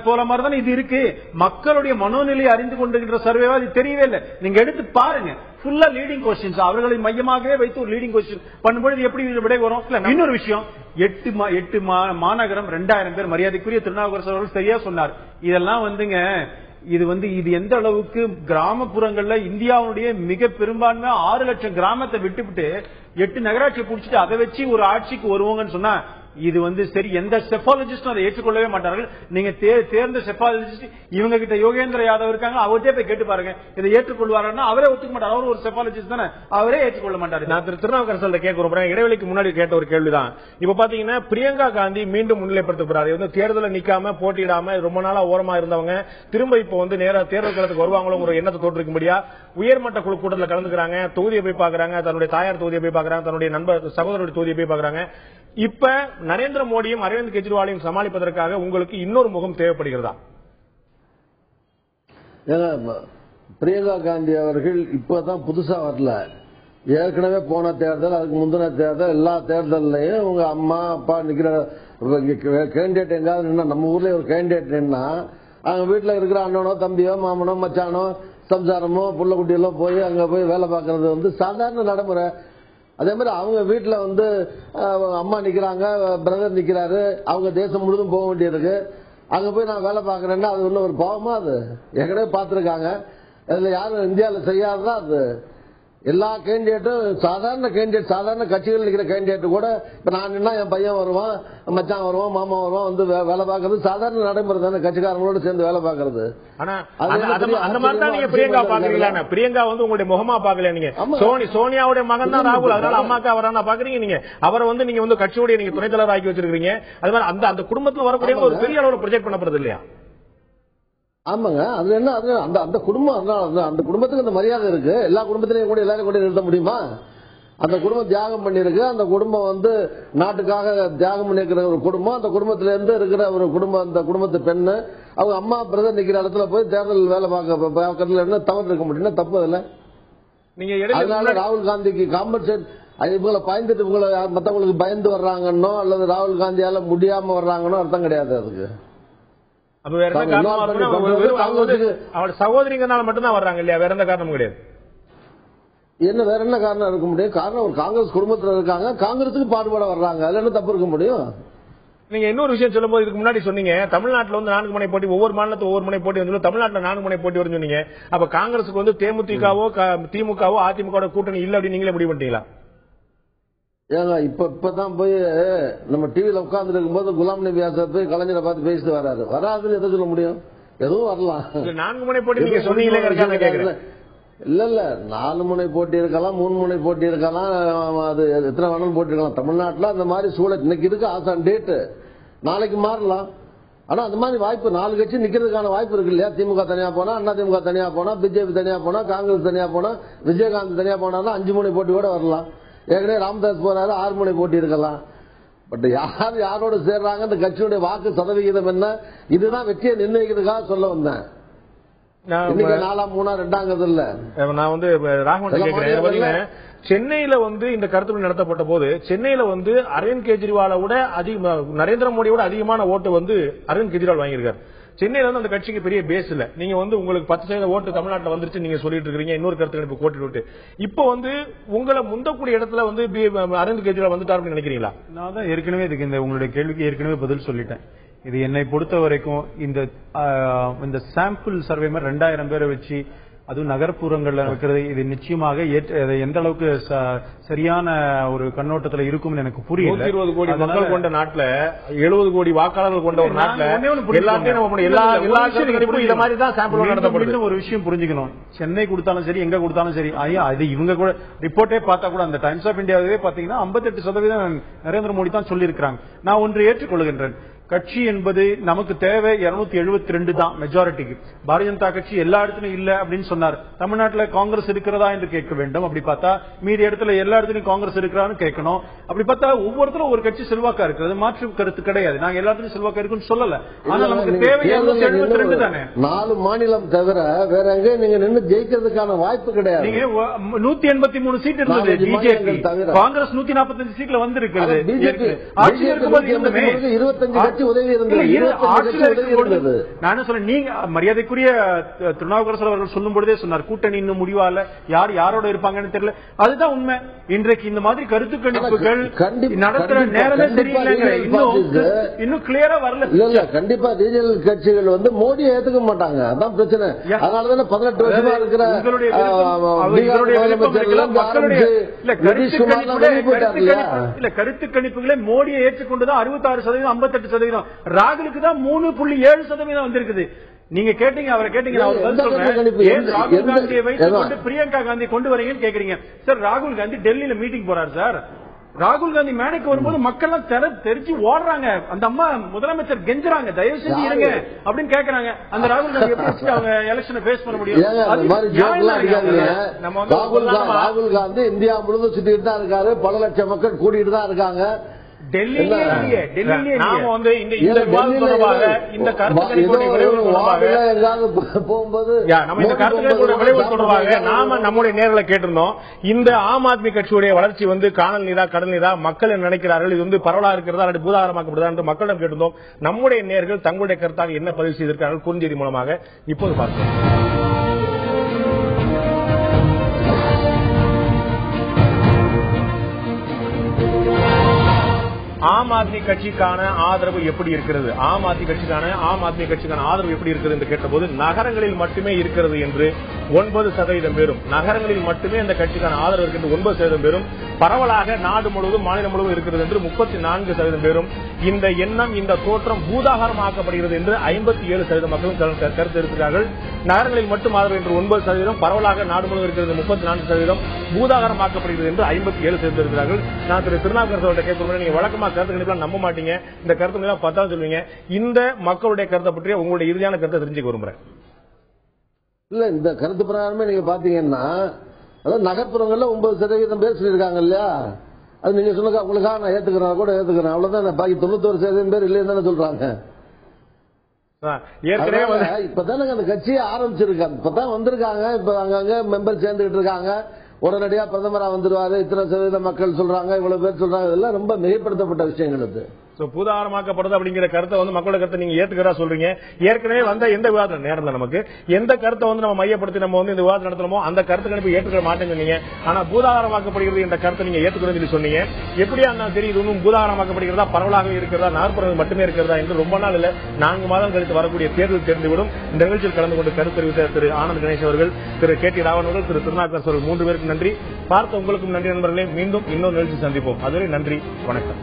போல மாதிரி தான் இது இருக்கு. மக்களுடைய மனோநிலையை அறிந்து கொண்டிருக்கிற சர்வேவா இது தெரியவே இல்லை. நீங்க எடுத்து பாருங்க. ஃபுல்லா லீடிங் கொஸ்டின்ஸ், அவர்களை மையமாகவே வைத்து ஒரு லீடிங் கொஸ்டின் பண்ணும்போது எப்படி விடை வரும்? இன்னொரு விஷயம், 8 மாநகரம் 2000 பேர். மரியாதைக்குரிய திருநாவுக்கரசு அவர்கள் சரியா சொன்னார். இதெல்லாம் வந்துங்க இது எந்த அளவுக்கு கிராமப்புறங்கள்ல இந்தியாவுடைய மிக பெரும்பான்மை 6 லட்சம் கிராமத்தை விட்டுவிட்டு 8 நகராட்சியை புடிச்சிட்டு அதை வச்சு ஒரு ஆட்சிக்கு வருவாங்கன்னு சொன்னா இது சரி. எந்த செபாலஜிஸ்டும் அதை ஏற்றுக்கொள்ளவே மாட்டார்கள். நீங்க தேர்ந்த செபாலஜிஸ்ட் இவங்க கிட்ட யோகேந்திர யாதவ் இருக்காங்க, அவர்கிட்ட போய் கேட்டு பாருங்க இதை ஏற்றுக்கொள்வாருன்னா அவரே ஒத்துக்க மாட்டார். அவர் ஒரு செபாலஜிஸ்ட் தானே, அவரே ஏற்றுக்கொள்ள மாட்டாரு. நான் திருநாவுக்கரசு கேட்க இடைவெளிக்கு முன்னாடி கேட்ட ஒரு கேள்விதான். இப்ப பாத்தீங்கன்னா பிரியங்கா காந்தி மீண்டும் முன்னிலைப்படுத்தப்படுறாரு. தேர்தல நிக்காம போட்டியிடாம ரொம்ப நாளா ஓரமா இருந்தவங்க திரும்ப இப்ப நேரா தேர்தல் களத்துக்கு வருவாங்களோ ஒரு எண்ணத்தை தோற்றுக்கும்படியா உயர்மட்ட குழு கூட்டத்தில் கலந்துக்கிறாங்க. தொகுதியை போய் பாக்குறாங்க, தன்னுடைய தாயார் தொகுதியை போய் பாக்குறாங்க, தன்னுடைய நண்பர் சகோதரருடைய தொகுதியை போய் பாக்குறாங்க. இப்ப நரேந்திர மோடியும் அரவிந்த் கெஜ்ரிவாலையும் சமாளிப்பதற்காக உங்களுக்கு இன்னொரு முகம் தேவைப்படுகிறதா? பிரியங்கா காந்தி அவர்கள் இப்பதான் புதுசா வரல. ஏற்கனவே போன தேர்தல், அதுக்கு முந்தின தேர்தல், எல்லா தேர்தலையும் உங்க அம்மா அப்பா நிக்கிற கேண்டிடேட் எங்காவது நின்னா, நம்ம ஊர்ல ஒரு கேண்டிடேட் நின்னா அவங்க வீட்டுல இருக்கிற அண்ணனோ தம்பியோ மாமனோ மச்சானோ சம்சாரமோ புள்ள குட்டியெல்லோ போய் அங்க போய் வேலை பார்க்கறது சாதாரண நடைமுறை. அதே மாதிரி அவங்க வீட்டுல அம்மா நிக்கிறாங்க, பிரதர் நிக்கிறாரு, அவங்க தேசம் முழுதும் போக வேண்டியிருக்கு. அங்க போய் நான் வேலை பார்க்கறேன்னா அது உள்ள ஒரு பாவமா? அது ஏற்கனவே பார்த்திருக்காங்க. அதுல யாரும் இந்தியாவில் செய்யாததான் அது. எல்லா கேண்டிடேட்டும் சாதாரண கட்சிகள் இருக்கிற கேண்டிடேட் கூட இப்ப நான் நின்னா என் பையன் வருவான், மச்சான் வருவான், மாமா வருவான் வேலை பார்க்கறது சாதாரண நடைமுறை தானே. கட்சிக்காரங்களோட சேர்ந்து வேலை பார்க்கறது. அந்த மாதிரி தான் நீங்க பிரியங்கா பாக்குறீங்களா? பிரியங்கா உங்களுடைய முகமா பாக்கல. நீங்க சோனியாவுடைய மகன் தான் ராகுல், அதனால அம்மாக்கா அவரான பாக்குறீங்க. நீங்க அவரை நீங்க கட்சியோட நீங்க துணைத் தலைவர் ஆக்கி வச்சிருக்கீங்க. அது மாதிரி அந்த குடும்பத்தில் வரக்கூடிய ஒரு பெரிய அளவில் ப்ரொஜெக்ட் பண்ணப்படுறது இல்லையா? ஆமாங்க. அது என்ன, அந்த குடும்பம், அந்த குடும்பத்துக்கு அந்த மரியாதை இருக்கு. எல்லா குடும்பத்திலையும் கூட எல்லாரும் கூட நிறுத்த முடியுமா? அந்த குடும்பம் தியாகம் பண்ணிருக்கு. அந்த குடும்பம் நாட்டுக்காக தியாகம் பண்ணிருக்கிற ஒரு குடும்பம். அந்த குடும்பத்தில இருந்து இருக்கிற ஒரு குடும்பம், அந்த குடும்பத்து பெண்ணு அவங்க அம்மா பிரதர் நிக்கிற இடத்துல போய் தேர்தல் வேலை பார்க்கறதுல என்ன தவறு இருக்க முடியும்? தப்பு இல்லை. நீங்க அதனால ராகுல் காந்திக்கு இவங்களை பயந்துட்டு இவங்களை மற்றவங்களுக்கு பயந்து வர்றாங்கன்னோ அல்லது ராகுல் காந்தியால முடியாம வர்றாங்கன்னோ அர்த்தம் கிடையாது அதுக்கு. அப்ப வேற என்ன காரணம்? அவரோட சகோதரிங்கனால மட்டும்தான் வர்றாங்க இல்லையா? வேற எந்த காரணமும் கிடையாது. என்ன வேற என்ன காரணம் இருக்க முடியும்? காரணம் ஒரு காங்கிரஸ் குடும்பத்தில் இருக்காங்க, காங்கிரஸுக்கு பாடுபட வர்றாங்க, அதுல என்ன தப்பு இருக்க முடியும்? நீங்க இன்னொரு விஷயம் சொல்லும் போது இதுக்கு முன்னாடி சொன்னீங்க தமிழ்நாட்டில் வந்து 4 முனை போட்டி, ஒவ்வொரு மாநிலத்தில் ஒவ்வொரு முனை போட்டி வந்து தமிழ்நாட்டில் 4 முனை போட்டி வரும்னு சொன்னீங்க. அப்ப காங்கிரஸுக்கு வந்து தேமுதிகவோ திமுகவோ அதிமுக கூட்டணி இல்ல அப்படின்னு நீங்களே முடிவு பண்ணிட்டீங்களா? ஏங்க இப்பதான் போய் நம்ம டிவியில உட்கார்ந்து இருக்கும்போது குலாம் நபி ஆசாத் போய் கலைஞரை பார்த்து பேசிட்டு வராதுன்னு எதை சொல்ல முடியும்? எதுவும் வரலாம். 4 முனை போட்டி நீங்க சொன்னீங்களே. இல்ல 4 முனை போட்டி இருக்கலாம், 3 முனை போட்டி இருக்கலாம், அது எத்தனை வேணாலும் போட்டி இருக்கலாம். தமிழ்நாட்டில் அந்த மாதிரி சூழல் இன்னைக்கு இருக்கு. ஆசான் டேட்டு நாளைக்கு மாறலாம். ஆனா அந்த மாதிரி வாய்ப்பு 4 கட்சி நிக்கிறதுக்கான வாய்ப்பு இருக்கு இல்லையா? திமுக தனியா போனா, அண்ணா திமுக தனியா போனா, பிஜேபி தனியா போனா, காங்கிரஸ் தனியா போனா, விஜயகாந்த் தனியா போனா 5 முனை போட்டி கூட வரலாம். ஏற்கனவே ராமதாஸ் போறாரு, 6 முனை போட்டி இருக்கலாம். பட் யாரோட சேர்றாங்க, இந்த கட்சியுடைய வாக்கு சதவிகிதம் என்ன, இதுதான் வெற்றியை நிர்ணயிக்கிறதுக்காக சொல்ல வந்தேன். சென்னையில வந்து இந்த கருத்து நடத்தப்பட்ட போது சென்னையில வந்து அரவிந்த் கெஜ்ரிவாலை விட நரேந்திர மோடியோட அதிகமான ஓட்டு வந்து அரவிந்த் கெஜ்ரிவால் வாங்கியிருக்காரு. சென்னையில வந்து அந்த கட்சிக்கு பெரிய பேஸ் இல்ல. நீங்க வந்து உங்களுக்கு 10% ஓட்டு தமிழ்நாட்டில் வந்துருச்சு நீங்க சொல்லிட்டு இருக்கீங்க. இன்னொரு கருத்து கணிப்பு கோட்டிட்டு விட்டு இப்ப வந்து உங்களை முந்தக்கூடிய இடத்துல வந்து அரவிந்த் கெஜ்ரிவால் வந்துட்டாருன்னு நினைக்கிறீங்களா? நான் தான் ஏற்கனவே இதுக்கு இந்த உங்களுடைய கேள்விக்கு ஏற்கனவே பதில் சொல்லிட்டேன். இது என்னை பொறுத்த வரைக்கும் இந்த சாம்பிள் சர்வே மாதிரி 2000 பேரை வச்சு அதுவும் நகர்ப்புறங்கள்ல இருக்கிறது இது நிச்சயமாக எந்த அளவுக்கு சரியான ஒரு கண்ணோட்டத்தில் இருக்கும் எனக்கு புரியல. 120 கோடி மக்கள் கொண்ட நாட்டுல 70 கோடி வாக்காளர்கள் கொண்ட ஒரு நாட்டுல ஒரு விஷயம் புரிஞ்சுக்கணும். சென்னை கொடுத்தாலும் சரி, எங்க கொடுத்தாலும் சரி, அது இவங்க கூட ரிப்போர்ட்டே பார்த்தா கூட அந்த டைம்ஸ் ஆஃப் இந்தியாவே பாத்தீங்கன்னா 58% நரேந்திர மோடி தான் சொல்லி இருக்கிறாங்க. நான் ஒன்று ஏற்றுக்கொள்கின்றேன். கட்சி என்பது நமக்கு தேவை 272 தான் மெஜாரிட்டிக்கு. பாரதிய ஜனதா கட்சி எல்லா இடத்துலயும் இல்ல அப்படின்னு சொன்னார். தமிழ்நாட்டில் காங்கிரஸ் இருக்கிறதா என்று கேட்க வேண்டும். அப்படி பார்த்தா மீதி இடத்துல எல்லா இடத்துலயும் காங்கிரஸ் இருக்கிறான்னு கேட்கணும். அப்படி பார்த்தா ஒவ்வொருத்தரும் ஒரு கட்சி செல்வாக்கா இருக்கிறது மாற்று கருத்து கிடையாது. நாங்க எல்லாத்துலயும் செல்வாக்கா இருக்குன்னு சொல்லல. ஆனா நமக்கு தேவை 272 தானே. 4 மாநிலம் தவிர வேற எங்க நீங்க நின்று ஜெயிக்கிறதுக்கான வாய்ப்பு கிடையாது. நீங்க 183 சீட் இருந்தது பிஜேபி, காங்கிரஸ் 145 சீட்ல வந்து இருக்கிறது. ஆட்சி இருக்கும்போது 25 உதவி இருந்தது. நான் சொல்றேன், நீங்க மரியாதைக்குரிய திருநாவுக்கரசர் அவர்கள் சொல்லும் பொழுதே சொன்னார் கூட்டணி இன்னும் முடிவால, யாரோட இருப்பாங்கன்னு தெரியல. அதுதான் உண்மை. இன்றைக்கு இந்த மாதிரி கருத்து கணிப்புகள் நடத்துற நேரமே சரியில்லைங்க. இன்னும் கிளியரா வரல. இல்ல கண்டிப்பா ரீஜனல் கட்சிகள் வந்து மோடியை ஏத்துக்க மாட்டாங்க. அதான் பிரச்சனை. அதனாலதானே 18 வருஷமா இருக்கிற கருத்து கணிப்புகளை மோடியை ஏற்றுக்கொண்டுதான் 66%, 58%. ராகுலுக்கு தான் 3.7% வந்திருக்குது. நீங்க கேட்டீங்க, அவரை கேட்டீங்க, ராகுல் காந்தியை வைத்துக்கொண்டு பிரியங்கா காந்தி கொண்டு வரீங்கன்னு கேக்குறீங்க. சார் ராகுல் காந்தி டெல்லியில மீட்டிங் போறாரு சார். ராகுல் காந்தி மேடைக்கு வரும்போது மக்கள் எல்லாம் தெரிச்சு ஓடுறாங்க. அந்த அம்மா முதலமைச்சர் கெஞ்சுறாங்க, தயவு செஞ்சு இருங்க அப்படின்னு கேக்குறாங்க. அந்த ராகுல் காந்தி எப்படி அவங்க எலெக்ஷனை பேஸ் பண்ண முடியும்? ராகுல் காந்தி இந்தியா முழுவதும் சுத்திட்டு தான் இருக்காரு. பல லட்சம் மக்கள் கூட்டிட்டு தான் இருக்காங்க. நம்முடைய நேர்களை கேட்டிருந்தோம். இந்த ஆம் ஆத்மி கட்சியுடைய வளர்ச்சி வந்து காணல் நீரா கடல் நீரா மக்கள் நினைக்கிறார்கள், இது வந்து பரவலா இருக்கிறதா அல்லது பூதாகரமாக்கப்படுதா என்று மக்களிடம் கேட்டிருந்தோம். நம்முடைய நேர்கள் தங்களுடைய கருத்தாக என்ன பதிவு செய்திருக்கிறார்கள் குறுஞ்செய்தி மூலமாக இப்போது பார்க்கிறோம். ஆம் ஆத்மி கட்சிக்கான ஆதரவு எப்படி இருக்கிறது? ஆம் ஆத்மி கட்சிக்கான ஆதரவு எப்படி இருக்கிறது என்று கேட்டபோது நகரங்களில் மட்டுமே இருக்கிறது என்று 9% பேரும், நகரங்களில் மட்டுமே அந்த கட்சிக்கான ஆதரவு இருக்கிறது 9% பேரும், பரவலாக நாடு முழுவதும் மாநிலம் முழுவதும் இருக்கிறது என்று 34% பேரும், இந்த எண்ணம் இந்த தோற்றம் பூதாகரமாக்கப்படுகிறது என்று 57% மக்களும் கருத்து இருக்கிறார்கள். நகரங்களில் மட்டும் ஆதரவு என்று 9%, பரவலாக நாடு முழுவதும் இருக்கிறது 34%, பூதாகரமாக்கப்படுகிறது என்று 57% இருக்கிறார்கள். நான் திரு திருநாவுக்கரசர் கேட்கிறேன், நீங்க வழக்கமாக கருத்து கணிப்பெல்லாம் நம்ப மாட்டீங்க, இந்த கருத்து பத்தாவது சொல்லுவீங்க. இந்த மக்களுடைய கருத்தை பற்றி உங்களுடைய இறுதியான கருத்தை தெரிஞ்சுக்க விரும்புறேன். இல்ல இந்த கருத்து பிரகாரமே நீங்க பாத்தீங்கன்னா நகர்ப்புறங்கள்ல 9% பேர் சொல்லியிருக்காங்க இல்லையா? அது நீங்க சொல்லுங்க, உங்களுக்காக நான் ஏத்துக்கிறேன் கூட ஏத்துக்கிறேன், அவ்வளவுதான். பாக்கி 91% பேர் இல்லைன்னு தானே சொல்றாங்க. இப்பதானே அந்த கட்சியை ஆரம்பிச்சிருக்காங்க, இப்பதான் வந்திருக்காங்க, இப்ப அங்கங்க மெம்பர் சேர்ந்துகிட்டு இருக்காங்க. உடனடியா பிரதமரா வந்துருவாரு, இத்தனை சதவீத மக்கள் சொல்றாங்க, இவ்வளவு பேர் சொல்றாங்க, இதெல்லாம் ரொம்ப மிகைப்படுத்தப்பட்ட விஷயங்கள் இது. பூதாகரமாக்கப்படுது அப்படிங்கிற கருத்தை மக்களோட கருத்தை நீங்க ஏத்துக்கிறா சொல்றீங்க. ஏற்கனவே வந்த எந்த விவாதம் நேரம் நமக்கு எந்த கருத்தை நம்ம மையப்படுத்தி நம்ம இந்த விவாதம் நடத்தணுமோ அந்த கருத்து கணிப்பு ஏற்றுக்க மாட்டேன்னு சொன்னீங்க. ஆனா பூதாகரமாக்கப்படுகிறது என்ற கருத்தை நீங்க ஏத்துக்கிறேன்னு சொன்னீங்க. எப்படியா தெரியுது இன்னும் பூதாகரமாக்கப்படுகிறதா, பரவலாக இருக்கிறதா, நாற்பது மட்டுமே இருக்கிறதா என்று ரொம்ப நாள் இல்ல 4 மாதம் கழித்து வரக்கூடிய தேர்தல் தெரிந்துவிடும். இந்த நிகழ்ச்சியில் கலந்து கொண்டு கருத்து தெரிவித்த திரு ஆனந்த் கணேஷ் அவர்கள், திரு கே டி ராவன் அவர்கள், திரு திருநாக்கர் அவர்கள் 3 பேருக்கும் நன்றி. பார்த்த உங்களுக்கும் நன்றி நண்பர்களே. மீண்டும் இன்னொரு நிகழ்ச்சி சந்திப்போம். அதுவரை நன்றி, வணக்கம்.